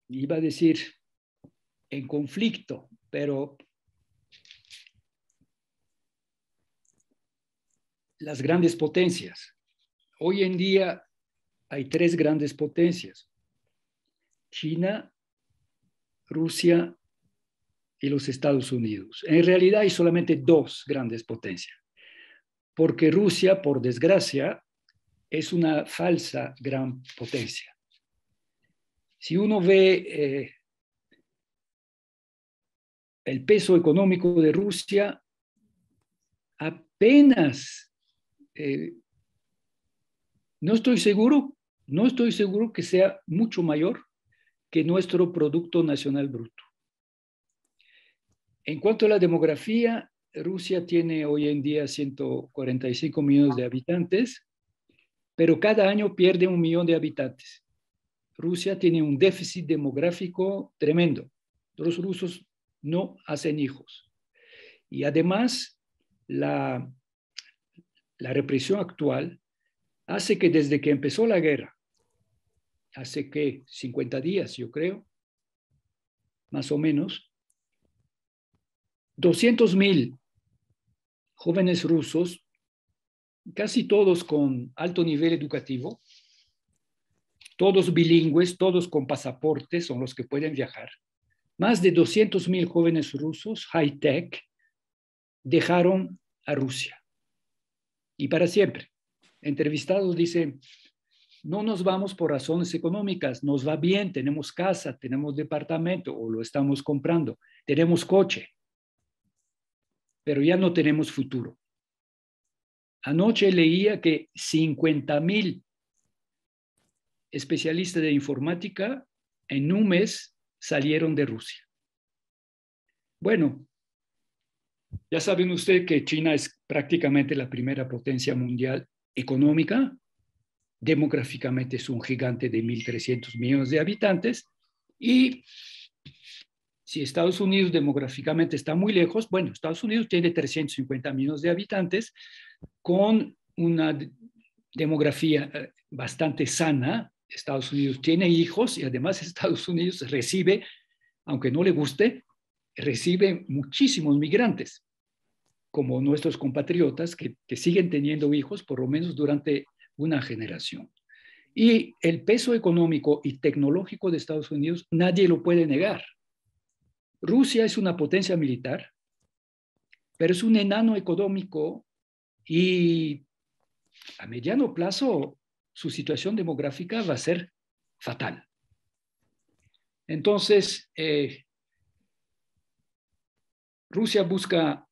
iba a decir, en conflicto, pero las grandes potencias. Hoy en día hay tres grandes potencias: China, Rusia y los Estados Unidos. En realidad hay solamente dos grandes potencias, porque Rusia, por desgracia, es una falsa gran potencia. Si uno ve el peso económico de Rusia, apenas, no estoy seguro que sea mucho mayor que nuestro Producto Nacional Bruto. En cuanto a la demografía, Rusia tiene hoy en día 145 millones de habitantes, pero cada año pierde 1 millón de habitantes. Rusia tiene un déficit demográfico tremendo. Los rusos no hacen hijos. Y además, la represión actual hace que desde que empezó la guerra, hace que 50 días, yo creo, más o menos, 200,000 jóvenes rusos, casi todos con alto nivel educativo, todos bilingües, todos con pasaportes, son los que pueden viajar. Más de 200,000 jóvenes rusos, high-tech, dejaron a Rusia. Y para siempre. Entrevistados dicen, no nos vamos por razones económicas, nos va bien, tenemos casa, tenemos departamento o lo estamos comprando, tenemos coche, pero ya no tenemos futuro. Anoche leía que 50,000 especialistas de informática en un mes salieron de Rusia. Bueno, ya saben ustedes que China es prácticamente la primera potencia mundial económica. Demográficamente es un gigante de 1.300 millones de habitantes. Y si Estados Unidos demográficamente está muy lejos, bueno, Estados Unidos tiene 350 millones de habitantes con una demografía bastante sana. Estados Unidos tiene hijos y además Estados Unidos recibe, aunque no le guste, recibe muchísimos migrantes, como nuestros compatriotas que siguen teniendo hijos por lo menos durante una generación. Y el peso económico y tecnológico de Estados Unidos nadie lo puede negar. Rusia es una potencia militar, pero es un enano económico y a mediano plazo su situación demográfica va a ser fatal. Entonces, Rusia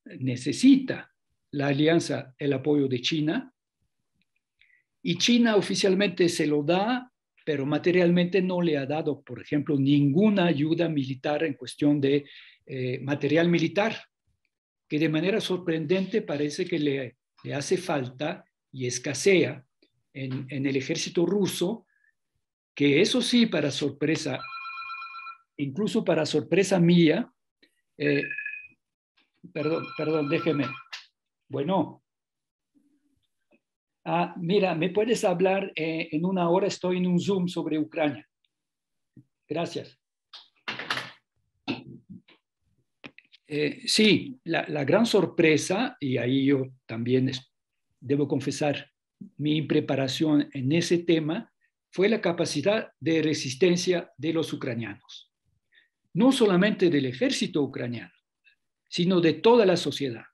necesita la alianza, el apoyo de China, y China oficialmente se lo da, pero materialmente no le ha dado, por ejemplo, ninguna ayuda militar en cuestión de material militar, que de manera sorprendente parece que le hace falta y escasea en el ejército ruso, que eso sí, para sorpresa, incluso para sorpresa mía, perdón, déjeme. Bueno. Mira, ¿me puedes hablar en una hora? Estoy en un Zoom sobre Ucrania. Gracias. Sí, la gran sorpresa, y ahí yo también debo confesar mi impreparación en ese tema, fue la capacidad de resistencia de los ucranianos. No solamente del ejército ucraniano, sino de toda la sociedad,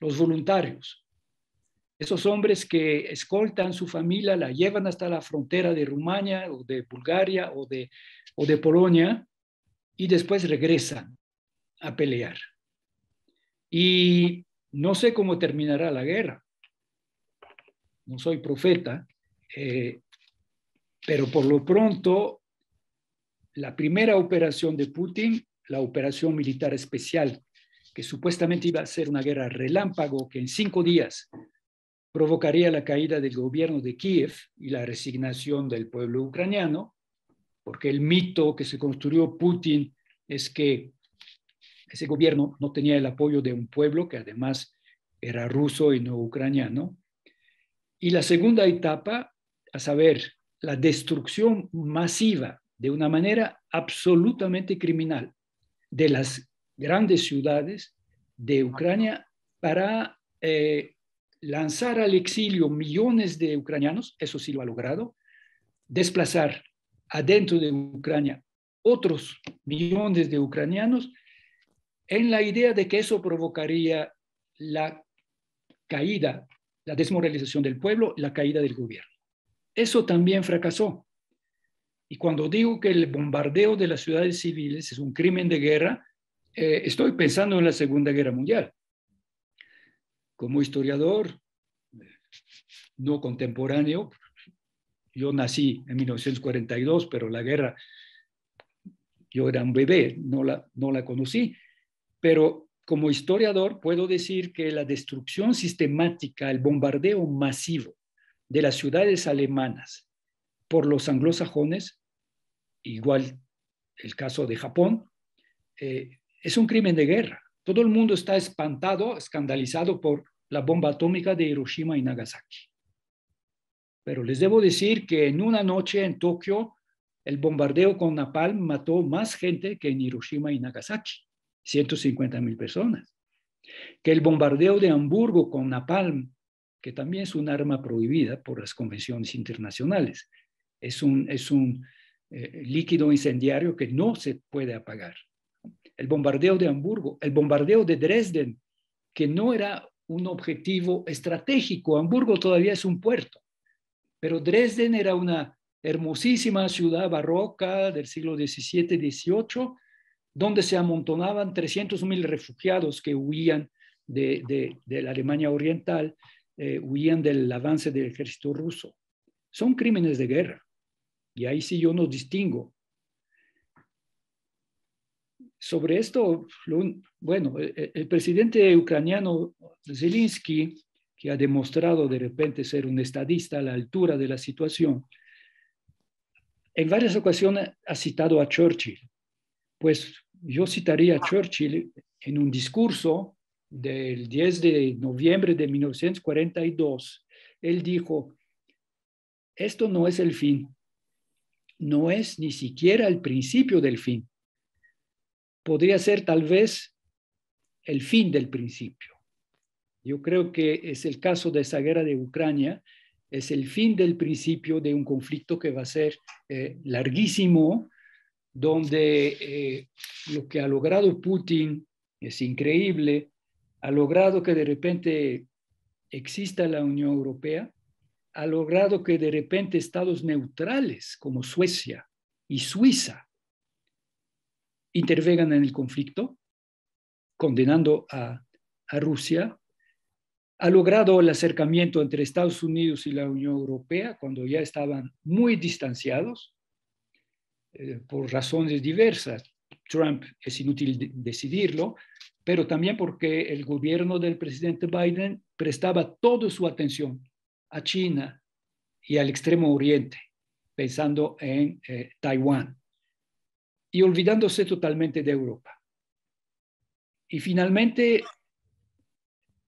los voluntarios. Esos hombres que escoltan su familia, la llevan hasta la frontera de Rumania o de Bulgaria o de Polonia y después regresan a pelear. Y no sé cómo terminará la guerra. No soy profeta, pero por lo pronto la primera operación de Putin, la operación militar especial, que supuestamente iba a ser una guerra relámpago, que en 5 días provocaría la caída del gobierno de Kiev y la resignación del pueblo ucraniano, porque el mito que se construyó Putin es que ese gobierno no tenía el apoyo de un pueblo que además era ruso y no ucraniano. Y la segunda etapa, a saber, la destrucción masiva de una manera absolutamente criminal de las grandes ciudades de Ucrania para lanzar al exilio millones de ucranianos, eso sí lo ha logrado, desplazar adentro de Ucrania otros millones de ucranianos en la idea de que eso provocaría la caída, la desmoralización del pueblo, la caída del gobierno. Eso también fracasó. Y cuando digo que el bombardeo de las ciudades civiles es un crimen de guerra, estoy pensando en la Segunda Guerra Mundial. Como historiador no contemporáneo, yo nací en 1942, pero la guerra, yo era un bebé, no la conocí, pero como historiador puedo decir que la destrucción sistemática, el bombardeo masivo de las ciudades alemanas por los anglosajones igual el caso de Japón, es un crimen de guerra. Todo el mundo está espantado, escandalizado por la bomba atómica de Hiroshima y Nagasaki. Pero les debo decir que en una noche en Tokio, el bombardeo con napalm mató más gente que en Hiroshima y Nagasaki, 150,000 personas. Que el bombardeo de Hamburgo con napalm, que también es un arma prohibida por las convenciones internacionales, es un líquido incendiario que no se puede apagar. El bombardeo de Hamburgo, el bombardeo de Dresden, que no era un objetivo estratégico. Hamburgo todavía es un puerto, pero Dresden era una hermosísima ciudad barroca del siglo XVII-XVIII, donde se amontonaban 300,000 refugiados que huían de la Alemania Oriental, huían del avance del ejército ruso. Son crímenes de guerra, y ahí sí yo no distingo. Sobre esto, bueno, el presidente ucraniano Zelensky, que ha demostrado de repente ser un estadista a la altura de la situación, en varias ocasiones ha citado a Churchill. Pues yo citaría a Churchill en un discurso del 10 de noviembre de 1942. Él dijo, esto no es el fin, no es ni siquiera el principio del fin. Podría ser tal vez el fin del principio. Yo creo que es el caso de esa guerra de Ucrania, es el fin del principio de un conflicto que va a ser larguísimo, donde lo que ha logrado Putin es increíble, ha logrado que de repente exista la Unión Europea, ha logrado que de repente estados neutrales como Suecia y Suiza intervengan en el conflicto, condenando a Rusia, ha logrado el acercamiento entre Estados Unidos y la Unión Europea cuando ya estaban muy distanciados por razones diversas. Trump es inútil decidirlo, pero también porque el gobierno del presidente Biden prestaba toda su atención a China y al Extremo Oriente, pensando en Taiwán y olvidándose totalmente de Europa. Y finalmente,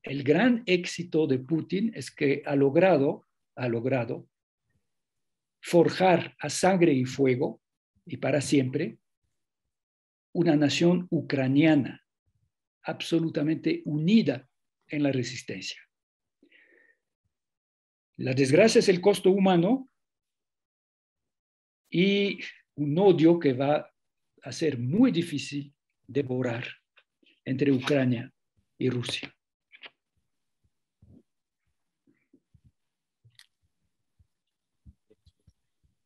el gran éxito de Putin es que ha logrado forjar a sangre y fuego, y para siempre, una nación ucraniana absolutamente unida en la resistencia. La desgracia es el costo humano y un odio que va a ser muy difícil de borrar entre Ucrania y Rusia.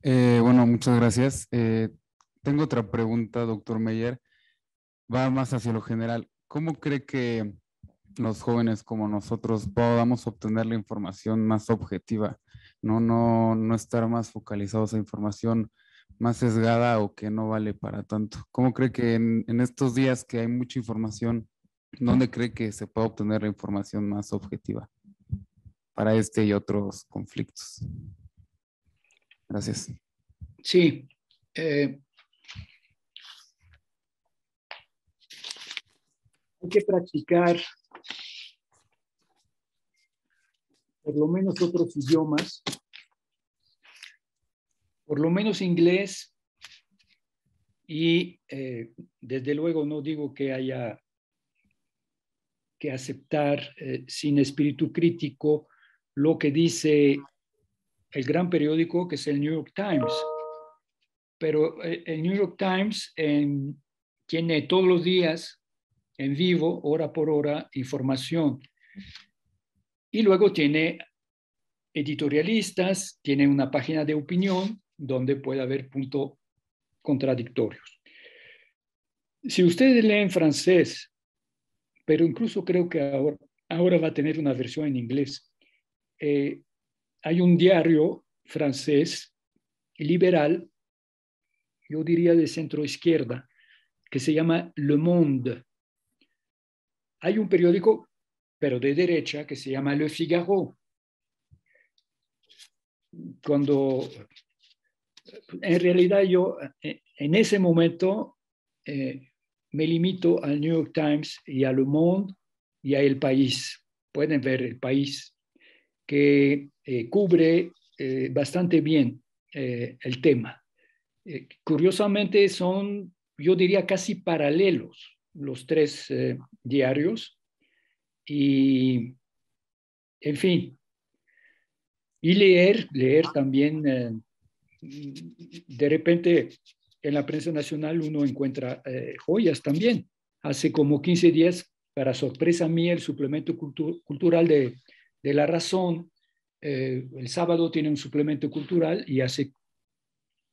Bueno, muchas gracias. Tengo otra pregunta, doctor Meyer. Va más hacia lo general. ¿Cómo cree que los jóvenes como nosotros podamos obtener la información más objetiva? No estar más focalizados a información más sesgada o que no vale para tanto. ¿Cómo cree que en estos días que hay mucha información, dónde cree que se puede obtener la información más objetiva para este y otros conflictos? Gracias. Sí. Hay que practicar por lo menos otros idiomas, por lo menos inglés, y desde luego no digo que haya que aceptar sin espíritu crítico lo que dice el gran periódico que es el New York Times. Pero el New York Times tiene todos los días en vivo, hora por hora, información. Y luego tiene editorialistas, tiene una página de opinión donde puede haber puntos contradictorios. Si ustedes leen francés, pero incluso creo que ahora va a tener una versión en inglés, hay un diario francés liberal, yo diría de centro izquierda, que se llama Le Monde. Hay un periódico, pero de derecha, que se llama Le Figaro. Cuando En realidad yo en ese momento me limito al New York Times y a Le Monde y a El País. Pueden ver El País, que cubre bastante bien el tema. Curiosamente son, yo diría, casi paralelos los tres diarios. Y, en fin, y leer también, de repente en la prensa nacional uno encuentra joyas también. Hace como 15 días, para sorpresa mía, el suplemento cultural de La Razón, el sábado tiene un suplemento cultural y hace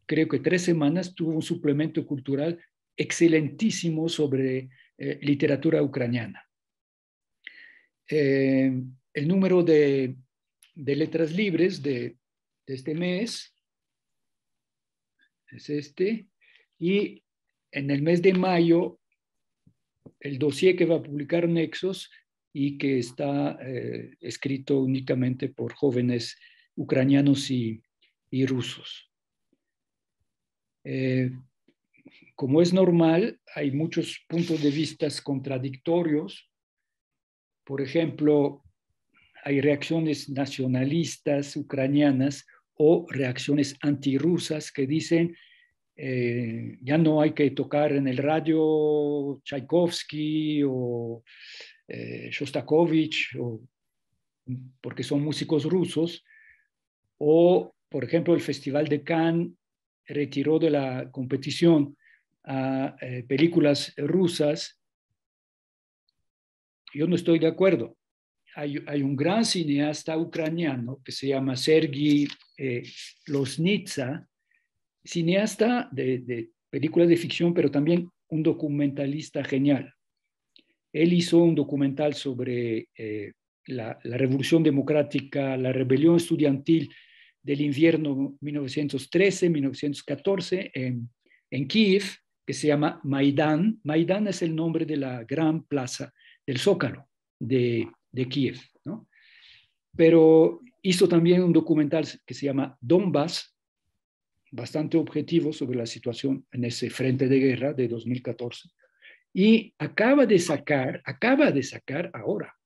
creo que 3 semanas tuvo un suplemento cultural excelentísimo sobre literatura ucraniana. El número de letras libres de este mes es este, y en el mes de mayo el dossier que va a publicar Nexos y que está escrito únicamente por jóvenes ucranianos y rusos. Como es normal, hay muchos puntos de vista contradictorios. Por ejemplo, hay reacciones nacionalistas ucranianas o reacciones antirrusas que dicen ya no hay que tocar en el radio Tchaikovsky o Shostakovich, porque son músicos rusos. O, por ejemplo, el Festival de Cannes retiró de la competición a películas rusas. Yo no estoy de acuerdo. Hay un gran cineasta ucraniano que se llama Sergei Loznitsa, cineasta de películas de ficción, pero también un documentalista genial. Él hizo un documental sobre la revolución democrática, la rebelión estudiantil del invierno 1913-1914 en Kiev, que se llama Maidán. Maidán es el nombre de la gran plaza del Zócalo de Kiev, ¿no? Pero hizo también un documental que se llama Donbass, bastante objetivo sobre la situación en ese frente de guerra de 2014. Y acaba de sacar ahora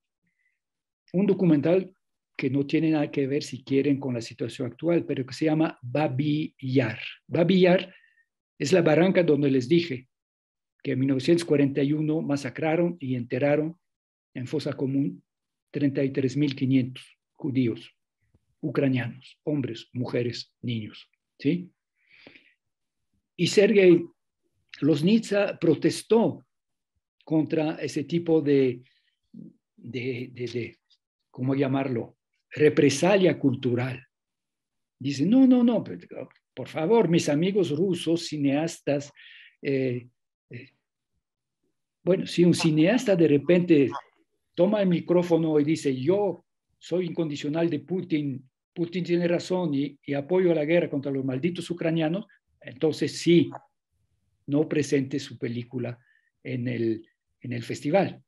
un documental que no tiene nada que ver, si quieren, con la situación actual, pero que se llama Babi Yar. Babi Yar es la barranca donde les dije que en 1941 masacraron y enterraron en fosa común 33.500 judíos ucranianos, hombres, mujeres, niños, ¿sí? Y Sergei Loznitsa protestó contra ese tipo de ¿cómo llamarlo? Represalia cultural. Dice, no, por favor, mis amigos rusos, cineastas, bueno, si un cineasta de repente toma el micrófono y dice, yo soy incondicional de Putin, Putin tiene razón y apoyo a la guerra contra los malditos ucranianos, entonces sí, no presente su película en el festival.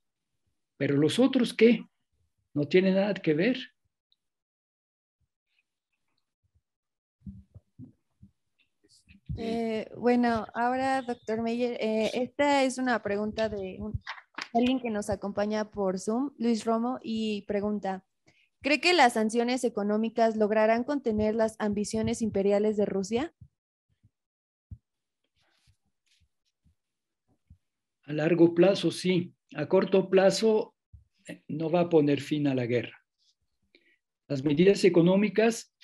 Pero los otros, ¿qué? No tienen nada que ver. Bueno, ahora, doctor Meyer, esta es una pregunta de alguien que nos acompaña por Zoom, Luis Romo, y pregunta, ¿cree que las sanciones económicas lograrán contener las ambiciones imperiales de Rusia? A largo plazo, sí. A corto plazo, no va a poner fin a la guerra. Las medidas económicas,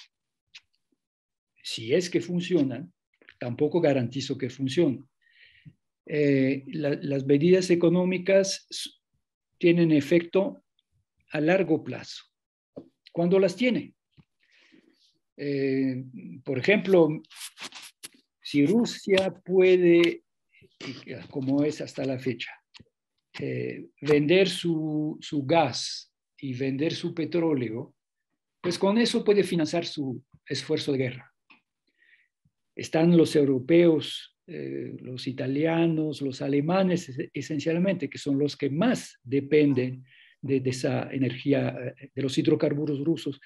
si es que funcionan, tampoco garantizo que funcionen. Las medidas económicas tienen efecto a largo plazo. ¿Cuándo las tiene? Por ejemplo, si Rusia puede, como es hasta la fecha, vender su gas y vender su petróleo, pues con eso puede financiar su esfuerzo de guerra. Están los europeos, los italianos, los alemanes esencialmente, que son los que más dependen de esa energía, de los hidrocarburos rusos.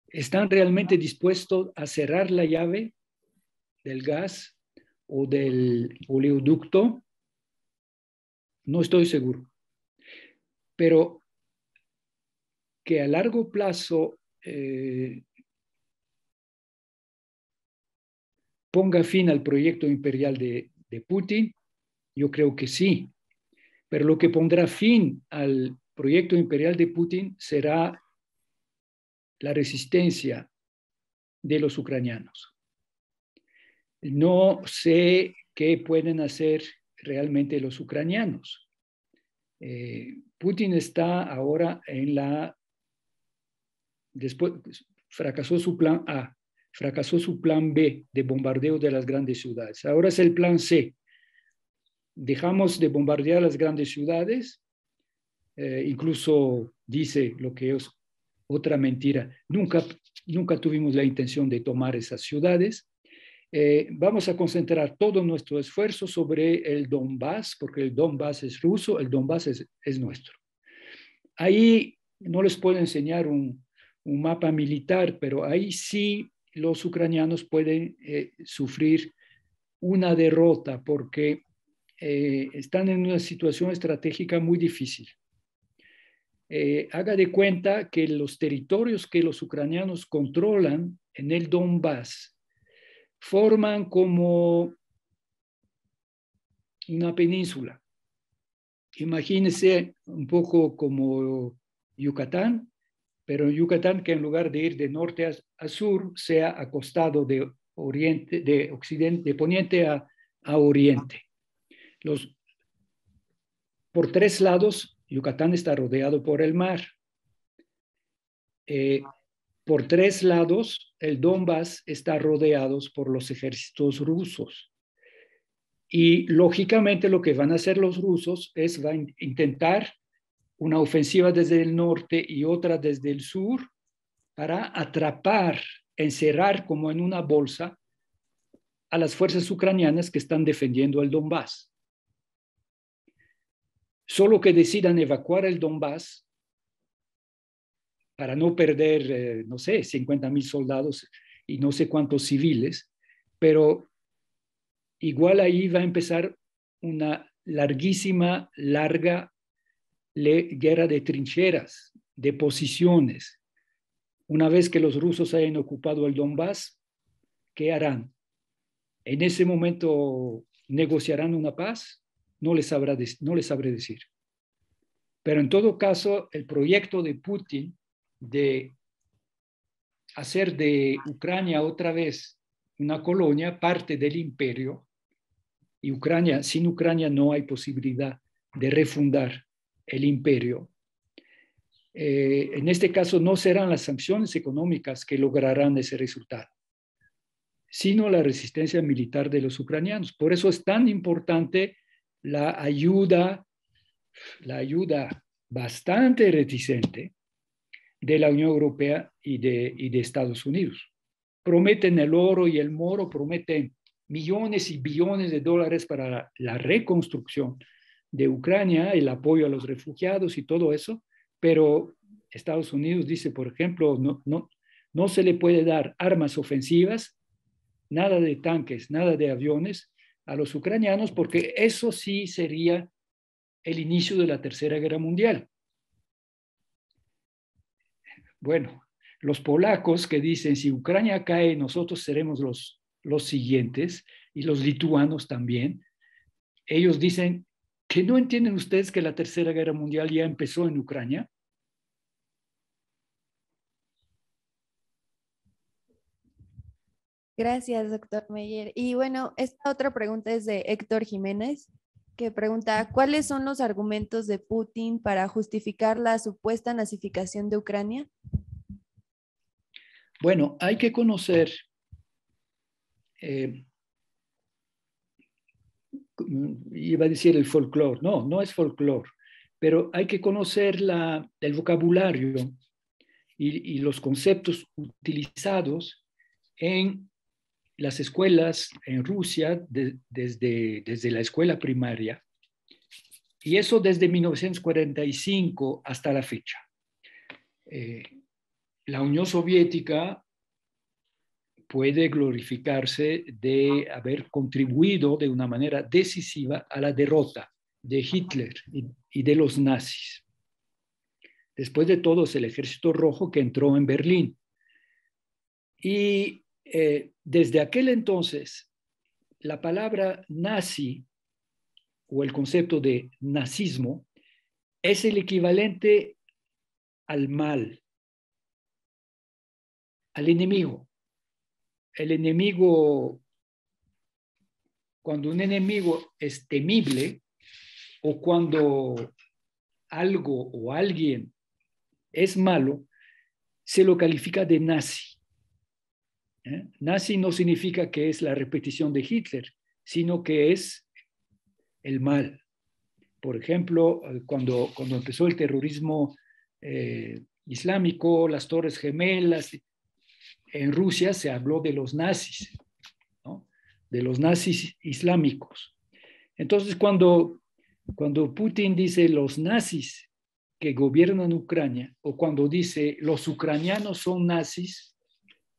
¿Están realmente dispuestos a cerrar la llave del gas o del oleoducto, no estoy seguro. Pero que a largo plazo ponga fin al proyecto imperial de Putin, yo creo que sí. Pero lo que pondrá fin al proyecto imperial de Putin será la resistencia de los ucranianos. No sé qué pueden hacer realmente los ucranianos. Putin está ahora después fracasó su plan A, fracasó su plan B de bombardeo de las grandes ciudades. Ahora es el plan C. Dejamos de bombardear las grandes ciudades, incluso dice lo que es otra mentira. Nunca tuvimos la intención de tomar esas ciudades. Vamos a concentrar todo nuestro esfuerzo sobre el Donbass, porque el Donbass es ruso, el Donbass es nuestro. Ahí no les puedo enseñar un mapa militar, pero ahí sí los ucranianos pueden sufrir una derrota porque están en una situación estratégica muy difícil. Haga de cuenta que los territorios que los ucranianos controlan en el Donbass forman como una península. Imagínense un poco como Yucatán, pero Yucatán que en lugar de ir de norte a sur, sea acostado de oriente, de occidente, de poniente a oriente. Por tres lados, Yucatán está rodeado por el mar. Por tres lados, el Donbass está rodeado por los ejércitos rusos. Y lógicamente lo que van a hacer los rusos es van a intentar una ofensiva desde el norte y otra desde el sur para atrapar, encerrar como en una bolsa a las fuerzas ucranianas que están defendiendo el Donbass. Solo que decidan evacuar el Donbass para no perder, no sé, 50,000 soldados y no sé cuántos civiles, pero igual ahí va a empezar una larga guerra de trincheras, de posiciones. Una vez que los rusos hayan ocupado el Donbass, ¿qué harán? En ese momento negociarán una paz, no les sabré decir. Pero en todo caso, el proyecto de Putin de hacer de Ucrania otra vez una colonia, parte del imperio, y sin Ucrania no hay posibilidad de refundar el imperio. En este caso no serán las sanciones económicas que lograrán ese resultado, sino la resistencia militar de los ucranianos. Por eso es tan importante la ayuda bastante reticente de la Unión Europea y de Estados Unidos. Prometen el oro y el moro, prometen millones y billones de dólares para la reconstrucción de Ucrania, el apoyo a los refugiados y todo eso, pero Estados Unidos dice, por ejemplo, no se le puede dar armas ofensivas, nada de tanques, nada de aviones a los ucranianos, porque eso sí sería el inicio de la Tercera Guerra Mundial. Bueno, los polacos que dicen, si Ucrania cae, nosotros seremos los siguientes, y los lituanos también, ellos dicen que no entienden ustedes que la Tercera Guerra Mundial ya empezó en Ucrania. Gracias, doctor Meyer. Y bueno, esta otra pregunta es de Héctor Jiménez, que pregunta, ¿cuáles son los argumentos de Putin para justificar la supuesta nazificación de Ucrania? Bueno, hay que conocer iba a decir el folclore, no es folclore, pero hay que conocer el vocabulario y los conceptos utilizados en las escuelas en Rusia desde la escuela primaria, y eso desde 1945 hasta la fecha. La Unión Soviética puede glorificarse de haber contribuido de una manera decisiva a la derrota de Hitler y de los nazis. Después de todo, es el Ejército Rojo que entró en Berlín. Y desde aquel entonces, la palabra nazi o el concepto de nazismo es el equivalente al mal, al enemigo. El enemigo, cuando un enemigo es temible o cuando algo o alguien es malo, se lo califica de nazi. Nazi no significa que es la repetición de Hitler, sino que es el mal. Por ejemplo, cuando empezó el terrorismo islámico, las Torres Gemelas, en Rusia se habló de los nazis, ¿no? De los nazis islámicos. Entonces, cuando Putin dice los nazis que gobiernan Ucrania, o cuando dice los ucranianos son nazis,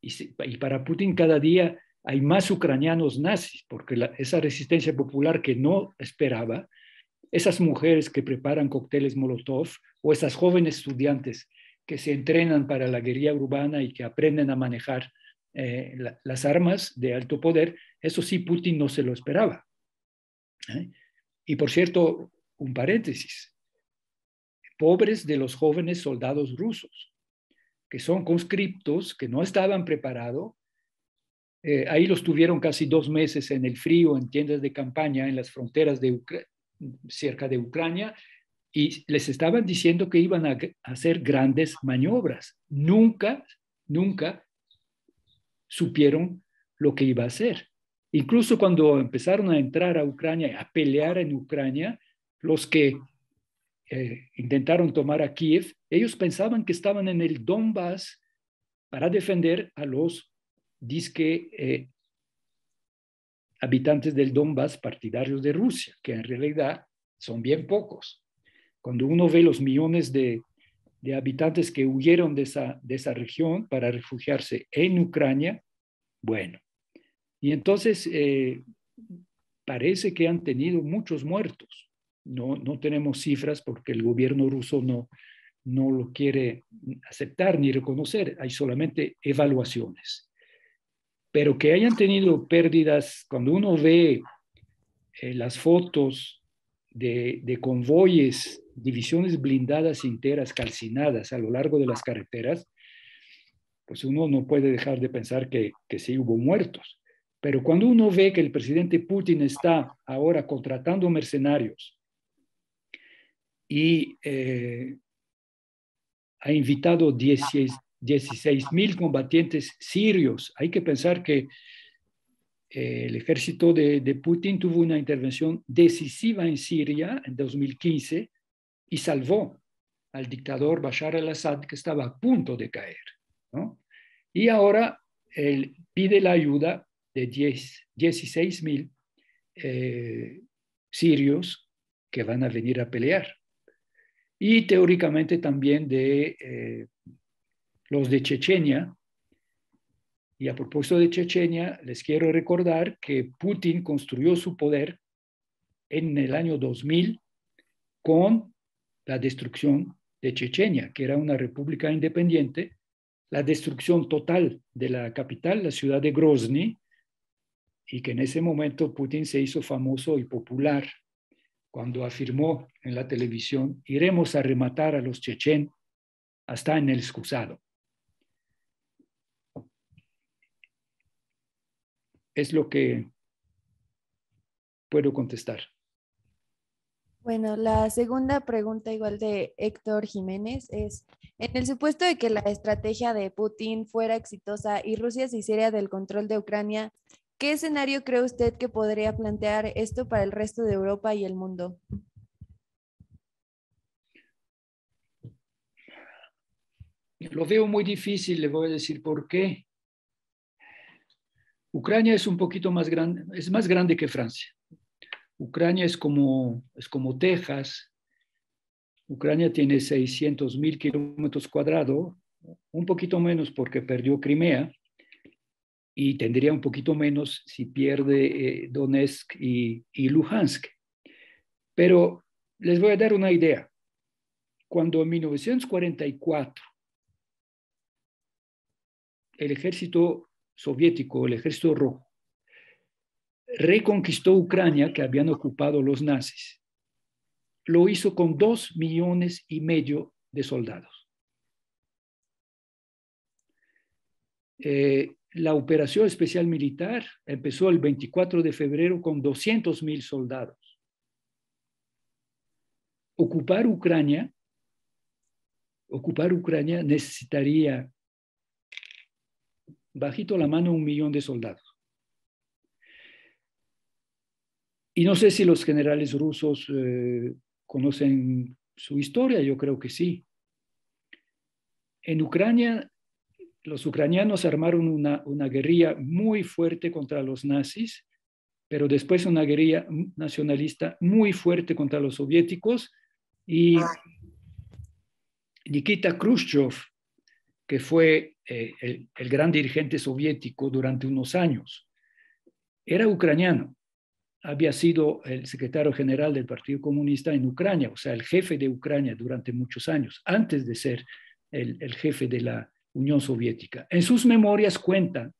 y para Putin cada día hay más ucranianos nazis, porque esa resistencia popular que no esperaba, esas mujeres que preparan cócteles Molotov, o esas jóvenes estudiantes que se entrenan para la guerrilla urbana y que aprenden a manejar las armas de alto poder, eso sí Putin no se lo esperaba. Y por cierto, un paréntesis, pobres de los jóvenes soldados rusos, que son conscriptos, que no estaban preparados, ahí los tuvieron casi 2 meses en el frío, en tiendas de campaña, en las fronteras cerca de Ucrania, y les estaban diciendo que iban a hacer grandes maniobras. Nunca supieron lo que iba a hacer. Incluso cuando empezaron a entrar a Ucrania, a pelear en Ucrania, los que intentaron tomar a Kiev, ellos pensaban que estaban en el Donbass para defender a los habitantes del Donbass partidarios de Rusia, que en realidad son bien pocos. Cuando uno ve los millones de habitantes que huyeron de esa región para refugiarse en Ucrania, bueno. Y entonces parece que han tenido muchos muertos. No tenemos cifras porque el gobierno ruso no lo quiere aceptar ni reconocer. Hay solamente evaluaciones. Pero que hayan tenido pérdidas, cuando uno ve las fotos de convoyes, divisiones blindadas enteras calcinadas a lo largo de las carreteras, pues uno no puede dejar de pensar que sí hubo muertos. Pero cuando uno ve que el presidente Putin está ahora contratando mercenarios y ha invitado 16,000 combatientes sirios, hay que pensar que el ejército de Putin tuvo una intervención decisiva en Siria en 2015 y salvó al dictador Bashar al-Assad, que estaba a punto de caer, ¿no? Y ahora él pide la ayuda de 16,000 sirios que van a venir a pelear. Y teóricamente también de los de Chechenia. Y a propósito de Chechenia, les quiero recordar que Putin construyó su poder en el año 2000 con la destrucción de Chechenia, que era una república independiente, la destrucción total de la capital, la ciudad de Grozny, y que en ese momento Putin se hizo famoso y popular cuando afirmó en la televisión: iremos a rematar a los chechen hasta en el excusado. Es lo que puedo contestar. Bueno, la segunda pregunta, igual de Héctor Jiménez, es, en el supuesto de que la estrategia de Putin fuera exitosa y Rusia se hiciera del control de Ucrania, ¿qué escenario cree usted que podría plantear esto para el resto de Europa y el mundo? Lo veo muy difícil, le voy a decir por qué. Ucrania es un poquito más grande, es más grande que Francia. Ucrania es como Texas. Ucrania tiene 600,000 kilómetros cuadrados, un poquito menos porque perdió Crimea, y tendría un poquito menos si pierde Donetsk y Luhansk. Pero les voy a dar una idea. Cuando en 1944 el ejército soviético, el ejército rojo, reconquistó Ucrania que habían ocupado los nazis, lo hizo con 2,5 millones de soldados. La operación especial militar empezó el 24 de febrero con 200,000 soldados. Ocupar Ucrania necesitaría, bajito la mano, 1 millón de soldados. Y no sé si los generales rusos conocen su historia, yo creo que sí. En Ucrania, los ucranianos armaron una guerrilla muy fuerte contra los nazis, pero después una guerrilla nacionalista muy fuerte contra los soviéticos, y Nikita Khrushchev, que fue el gran dirigente soviético durante unos años, era ucraniano. Había sido el secretario general del Partido Comunista en Ucrania, o sea, el jefe de Ucrania durante muchos años, antes de ser el jefe de la Unión Soviética. En sus memorias cuenta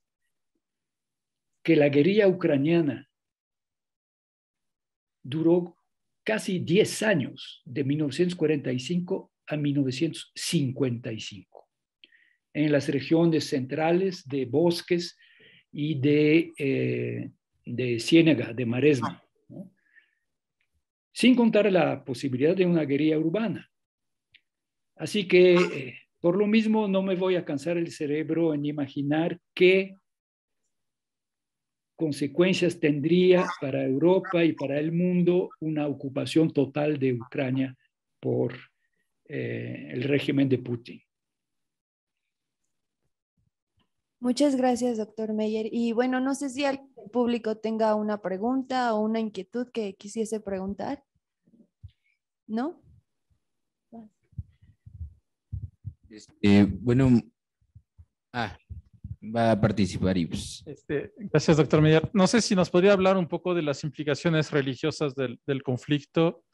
que la guerrilla ucraniana duró casi 10 años, de 1945 a 1955, en las regiones centrales de bosques y de Ciénaga, de Maresma, ¿no? Sin contar la posibilidad de una guerrilla urbana. Así que, por lo mismo, no me voy a cansar el cerebro en imaginar qué consecuencias tendría para Europa y para el mundo una ocupación total de Ucrania por el régimen de Putin. Muchas gracias, doctor Meyer. Y bueno, no sé si el público tenga una pregunta o una inquietud que quisiese preguntar. ¿No? Bueno, va a participar Ives. Gracias, doctor Meyer. No sé si nos podría hablar un poco de las implicaciones religiosas del conflicto,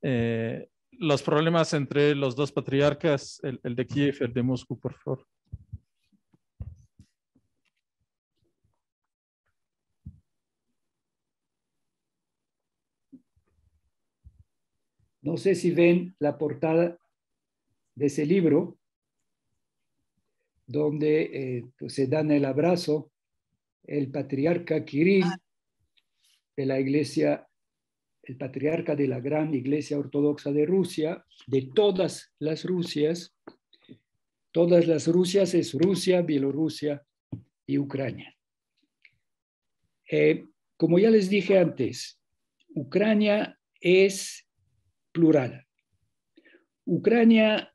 los problemas entre los dos patriarcas, el de Kiev y el de Moscú, por favor. No sé si ven la portada de ese libro, donde pues se dan el abrazo el patriarca Kirill de la iglesia, el patriarca de la gran iglesia ortodoxa de Rusia, de todas las Rusias es Rusia, Bielorrusia y Ucrania. Como ya les dije antes, Ucrania es plural. Ucrania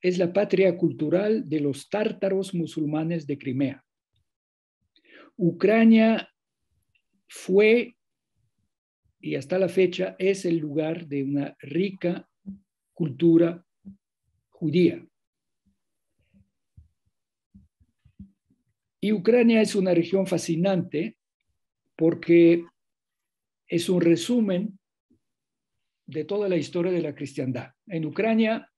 es la patria cultural de los tártaros musulmanes de Crimea. Ucrania fue y hasta la fecha es el lugar de una rica cultura judía. Y Ucrania es una región fascinante porque es un resumen de toda la historia de la cristiandad. En Ucrania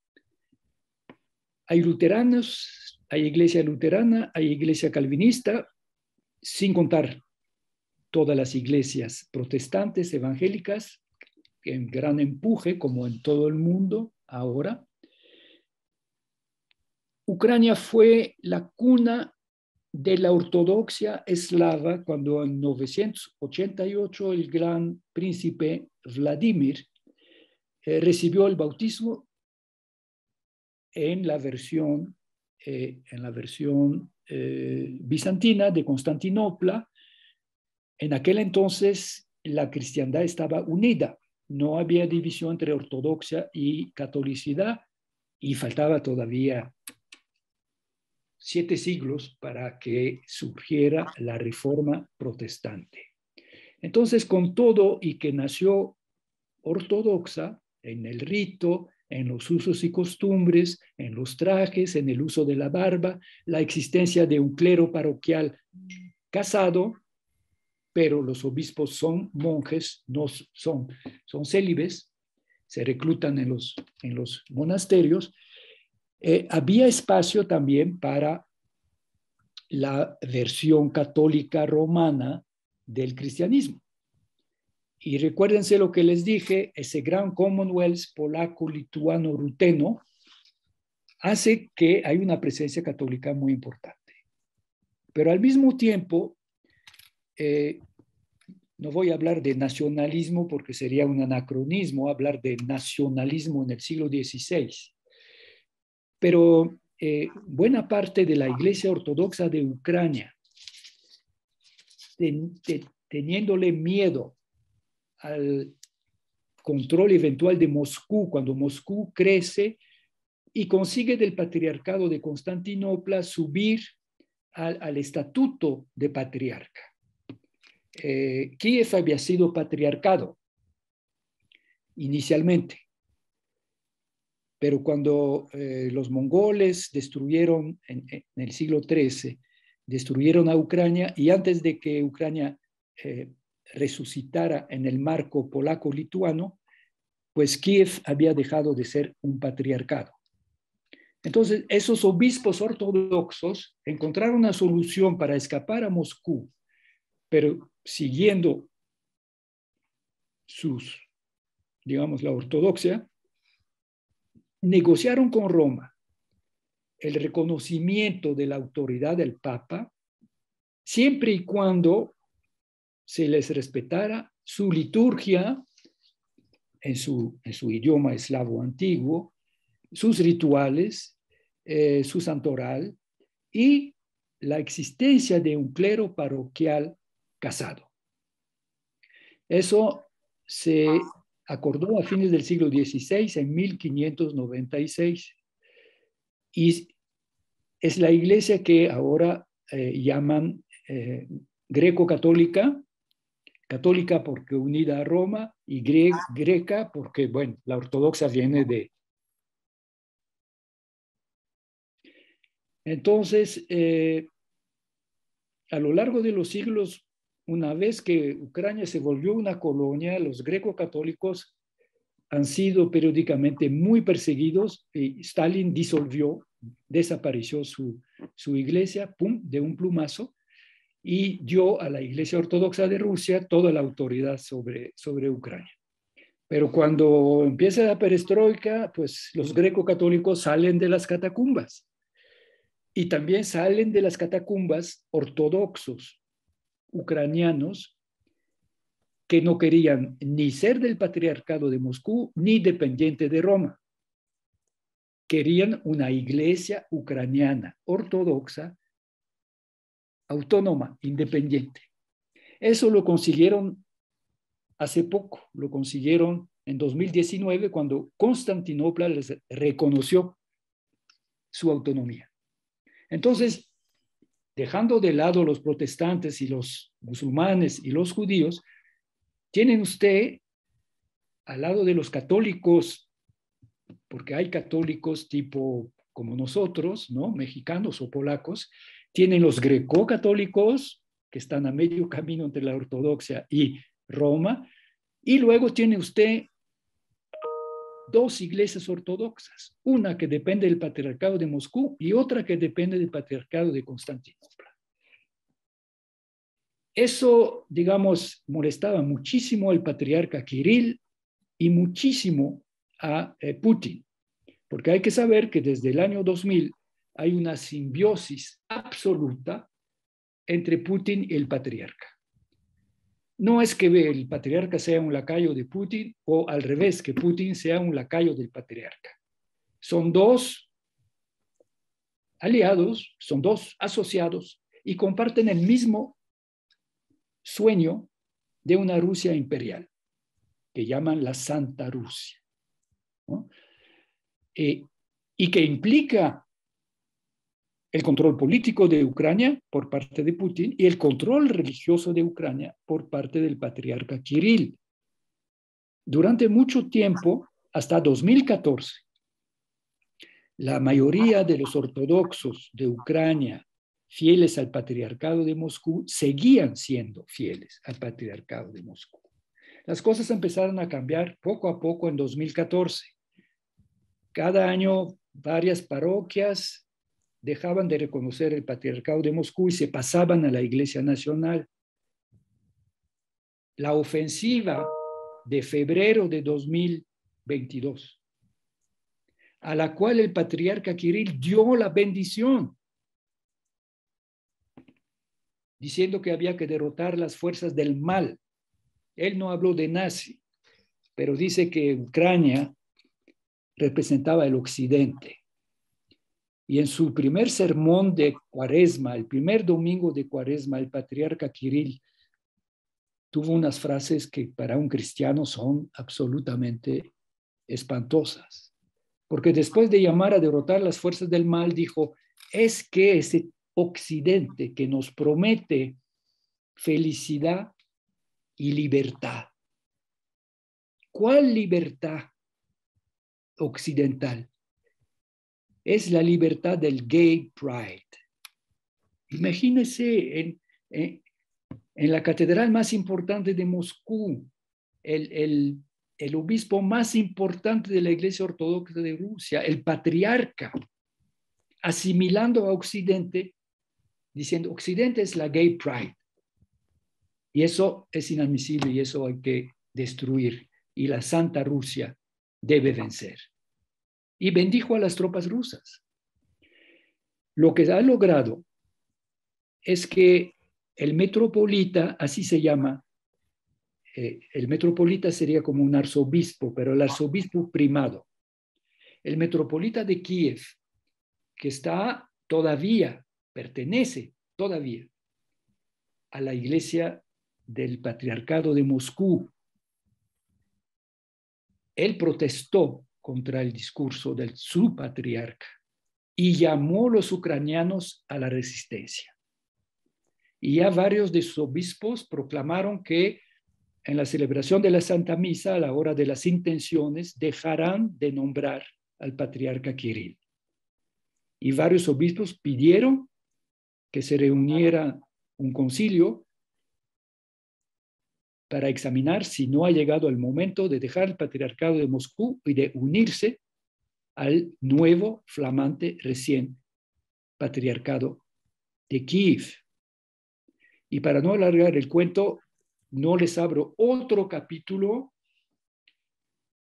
hay luteranos, hay iglesia luterana, hay iglesia calvinista, sin contar todas las iglesias protestantes, evangélicas, en gran empuje, como en todo el mundo ahora. Ucrania fue la cuna de la ortodoxia eslava cuando en 988 el gran príncipe Vladimir recibió el bautismo en la versión bizantina de Constantinopla. En aquel entonces la cristiandad estaba unida, no había división entre ortodoxia y catolicidad, y faltaba todavía 7 siglos para que surgiera la reforma protestante. Entonces, con todo y que nació ortodoxa en el rito, en los usos y costumbres, en los trajes, en el uso de la barba, la existencia de un clero parroquial casado, pero los obispos son monjes, no son célibes, se reclutan en los monasterios. Había espacio también para la versión católica romana del cristianismo. Y recuérdense lo que les dije, ese gran Commonwealth polaco-lituano-ruteno hace que hay una presencia católica muy importante. Pero al mismo tiempo, no voy a hablar de nacionalismo porque sería un anacronismo hablar de nacionalismo en el siglo XVI, pero buena parte de la Iglesia Ortodoxa de Ucrania, teniéndole miedo al control eventual de Moscú, cuando Moscú crece y consigue del patriarcado de Constantinopla subir al estatuto de patriarca. Kiev había sido patriarcado inicialmente, pero cuando los mongoles destruyeron en el siglo XIII, destruyeron a Ucrania, y antes de que Ucrania resucitara en el marco polaco-lituano, pues Kiev había dejado de ser un patriarcado. Entonces, esos obispos ortodoxos encontraron una solución para escapar a Moscú, pero siguiendo digamos, la ortodoxia, negociaron con Roma el reconocimiento de la autoridad del Papa, siempre y cuando se les respetara su liturgia en su idioma eslavo antiguo, sus rituales, su santoral y la existencia de un clero parroquial casado. Eso se acordó a fines del siglo XVI, en 1596, y es la iglesia que ahora llaman greco-católica, católica porque unida a Roma, y greca porque, bueno, la ortodoxa viene de... Entonces, a lo largo de los siglos, una vez que Ucrania se volvió una colonia, los greco-católicos han sido periódicamente muy perseguidos y Stalin desapareció su iglesia, de un plumazo, y dio a la Iglesia Ortodoxa de Rusia toda la autoridad sobre Ucrania. Pero cuando empieza la perestroika, pues los greco-católicos salen de las catacumbas. Y también salen de las catacumbas ortodoxos ucranianos que no querían ni ser del patriarcado de Moscú ni dependiente de Roma. Querían una iglesia ucraniana ortodoxa, autónoma, independiente. Eso lo consiguieron hace poco, lo consiguieron en 2019 cuando Constantinopla les reconoció su autonomía. Entonces, dejando de lado los protestantes y los musulmanes y los judíos, tienen usted al lado de los católicos, porque hay católicos tipo como nosotros, ¿no? Mexicanos o polacos, tienen los greco-católicos, que están a medio camino entre la ortodoxia y Roma, y luego tiene usted dos iglesias ortodoxas, una que depende del patriarcado de Moscú y otra que depende del patriarcado de Constantinopla. Eso, digamos, molestaba muchísimo al patriarca Kirill y muchísimo a Putin, porque hay que saber que desde el año 2000 hay una simbiosis absoluta entre Putin y el patriarca. No es que el patriarca sea un lacayo de Putin o al revés, que Putin sea un lacayo del patriarca. Son dos aliados, son dos asociados y comparten el mismo sueño de una Rusia imperial, que llaman la Santa Rusia, ¿no? Y que implica el control político de Ucrania por parte de Putin y el control religioso de Ucrania por parte del patriarca Kirill. Durante mucho tiempo hasta 2014, la mayoría de los ortodoxos de Ucrania fieles al patriarcado de Moscú seguían siendo fieles al patriarcado de Moscú. Las cosas empezaron a cambiar poco a poco en 2014. Cada año varias parroquias dejaban de reconocer el patriarcado de Moscú y se pasaban a la Iglesia Nacional. La ofensiva de febrero de 2022, a la cual el patriarca Kirill dio la bendición, diciendo que había que derrotar las fuerzas del mal. Él no habló de nazi, pero dice que Ucrania representaba el occidente. Y en su primer sermón de Cuaresma, el primer domingo de Cuaresma, el patriarca Kirill tuvo unas frases que para un cristiano son absolutamente espantosas. Porque después de llamar a derrotar las fuerzas del mal, dijo, es que ese occidente que nos promete felicidad y libertad. ¿Cuál libertad occidental? Es la libertad del gay pride. Imagínense en la catedral más importante de Moscú, el obispo más importante de la Iglesia Ortodoxa de Rusia, el patriarca, asimilando a Occidente, diciendo, Occidente es la gay pride. Y eso es inadmisible y eso hay que destruir. Y la Santa Rusia debe vencer. Y bendijo a las tropas rusas. Lo que ha logrado es que el metropolita, así se llama, el metropolita sería como un arzobispo, pero el arzobispo primado. El metropolita de Kiev, que está todavía, pertenece todavía a la iglesia del patriarcado de Moscú. Él protestó contra el discurso del su patriarca y llamó a los ucranianos a la resistencia. Y ya varios de sus obispos proclamaron que en la celebración de la Santa Misa, a la hora de las intenciones, dejarán de nombrar al patriarca Kirill. Y varios obispos pidieron que se reuniera un concilio para examinar si no ha llegado el momento de dejar el patriarcado de Moscú y de unirse al nuevo, flamante, recién patriarcado de Kiev. Y para no alargar el cuento, no les abro otro capítulo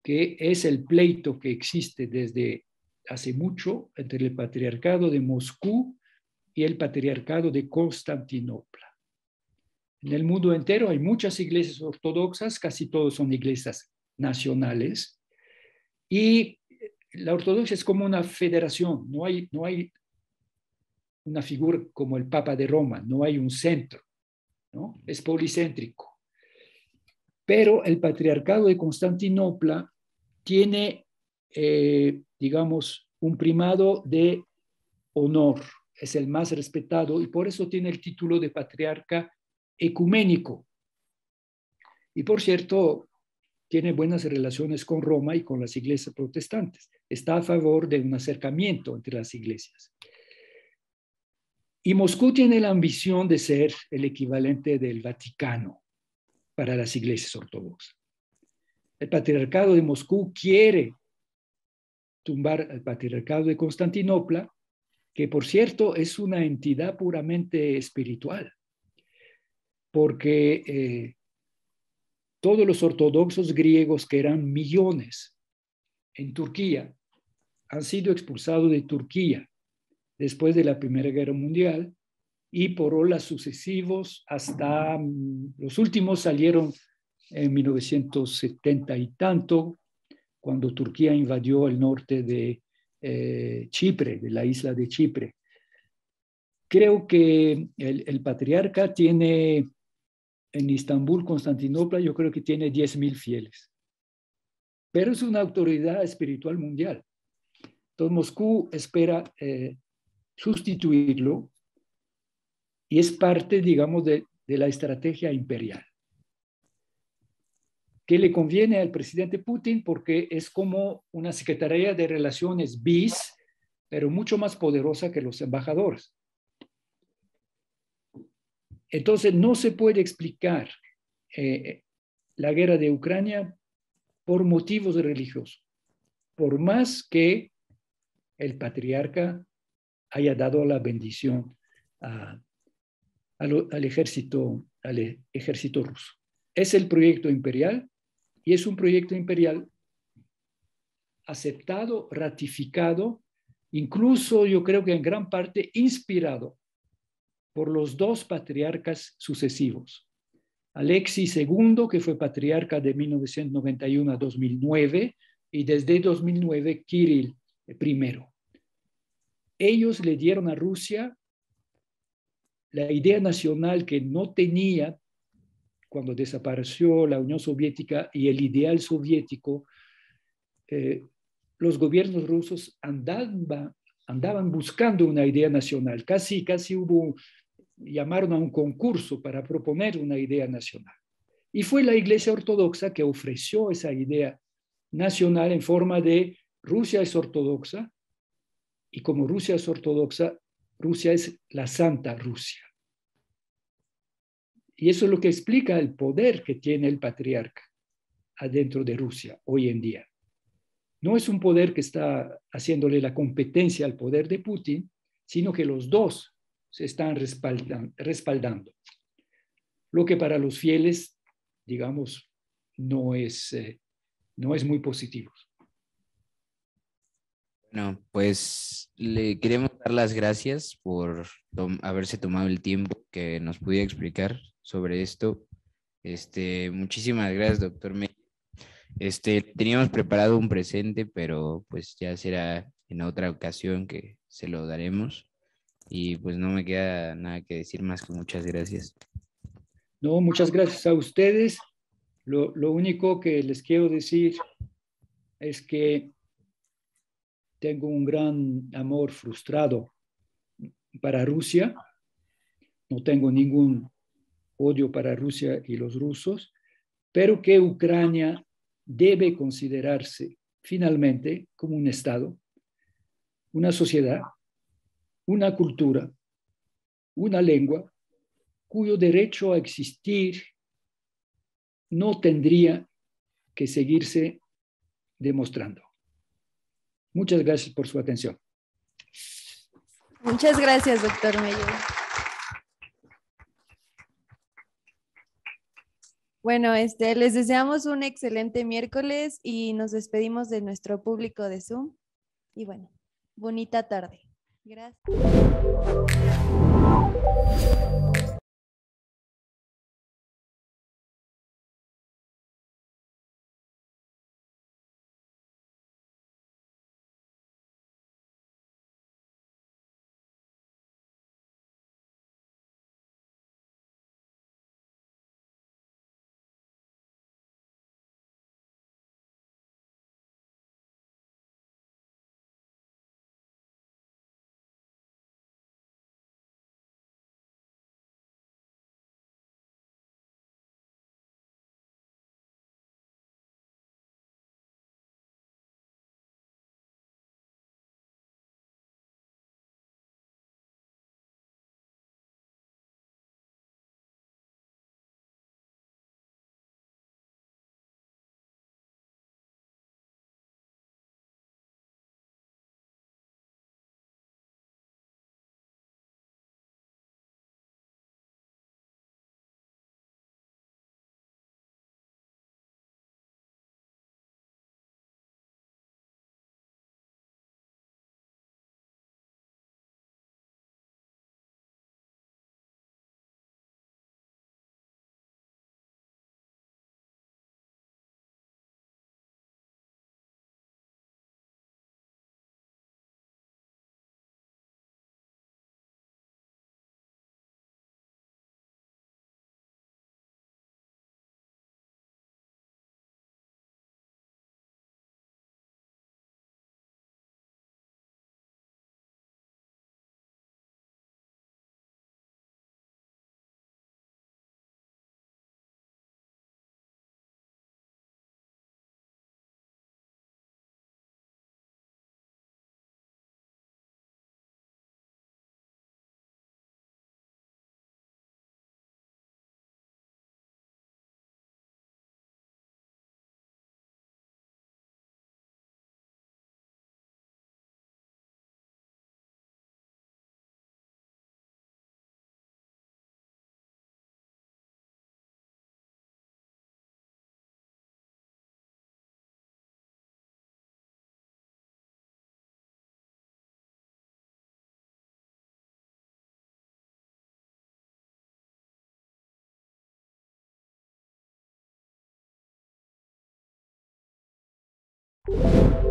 que es el pleito que existe desde hace mucho entre el patriarcado de Moscú y el patriarcado de Constantinopla. En el mundo entero hay muchas iglesias ortodoxas, casi todas son iglesias nacionales, y la ortodoxia es como una federación, no hay una figura como el Papa de Roma, no hay un centro, ¿no? Es policéntrico. Pero el patriarcado de Constantinopla tiene, digamos, un primado de honor, es el más respetado y por eso tiene el título de patriarca ecuménico. Y por cierto, tiene buenas relaciones con Roma y con las iglesias protestantes. Está a favor de un acercamiento entre las iglesias. Y Moscú tiene la ambición de ser el equivalente del Vaticano para las iglesias ortodoxas. El patriarcado de Moscú quiere tumbar al patriarcado de Constantinopla, que por cierto es una entidad puramente espiritual, porque todos los ortodoxos griegos, que eran millones en Turquía, han sido expulsados de Turquía después de la Primera Guerra Mundial y por olas sucesivos hasta los últimos salieron en 1970 y tanto, cuando Turquía invadió el norte de Chipre, de la isla de Chipre. Creo que el patriarca tiene en Istambul, Constantinopla, yo creo que tiene 10,000 fieles. Pero es una autoridad espiritual mundial. Entonces Moscú espera sustituirlo y es parte, digamos, de la estrategia imperial. que le conviene al presidente Putin porque es como una Secretaría de Relaciones bis, pero mucho más poderosa que los embajadores. Entonces, no se puede explicar la guerra de Ucrania por motivos religiosos, por más que el patriarca haya dado la bendición al ejército ruso. Es el proyecto imperial y es un proyecto imperial aceptado, ratificado, incluso yo creo que en gran parte inspirado por los dos patriarcas sucesivos. Alexis II, que fue patriarca de 1991 a 2009, y desde 2009 Kirill I. Ellos le dieron a Rusia la idea nacional que no tenía cuando desapareció la Unión Soviética y el ideal soviético. Los gobiernos rusos andaban buscando una idea nacional. Casi llamaron a un concurso para proponer una idea nacional. Y fue la Iglesia Ortodoxa que ofreció esa idea nacional en forma de Rusia es ortodoxa, y como Rusia es ortodoxa, Rusia es la Santa Rusia. Y eso es lo que explica el poder que tiene el patriarca adentro de Rusia hoy en día. No es un poder que está haciéndole la competencia al poder de Putin, sino que los dos se están respaldando. Lo que para los fieles, digamos, no es muy positivo. Bueno, pues le queremos dar las gracias por haberse tomado el tiempo que nos pudiera explicar sobre esto. Muchísimas gracias, doctor Meyer. Teníamos preparado un presente, pero pues ya será en otra ocasión que se lo daremos. Y pues no me queda nada que decir más que muchas gracias. No, muchas gracias a ustedes. Lo único que les quiero decir es que tengo un gran amor frustrado para Rusia. No tengo ningún odio para Rusia y los rusos, pero que Ucrania debe considerarse finalmente como un Estado, una sociedad, una cultura, una lengua, cuyo derecho a existir no tendría que seguirse demostrando. Muchas gracias por su atención. Muchas gracias, doctor Meyer. Bueno, les deseamos un excelente miércoles y nos despedimos de nuestro público de Zoom. Y bueno, bonita tarde. Gracias. Chao.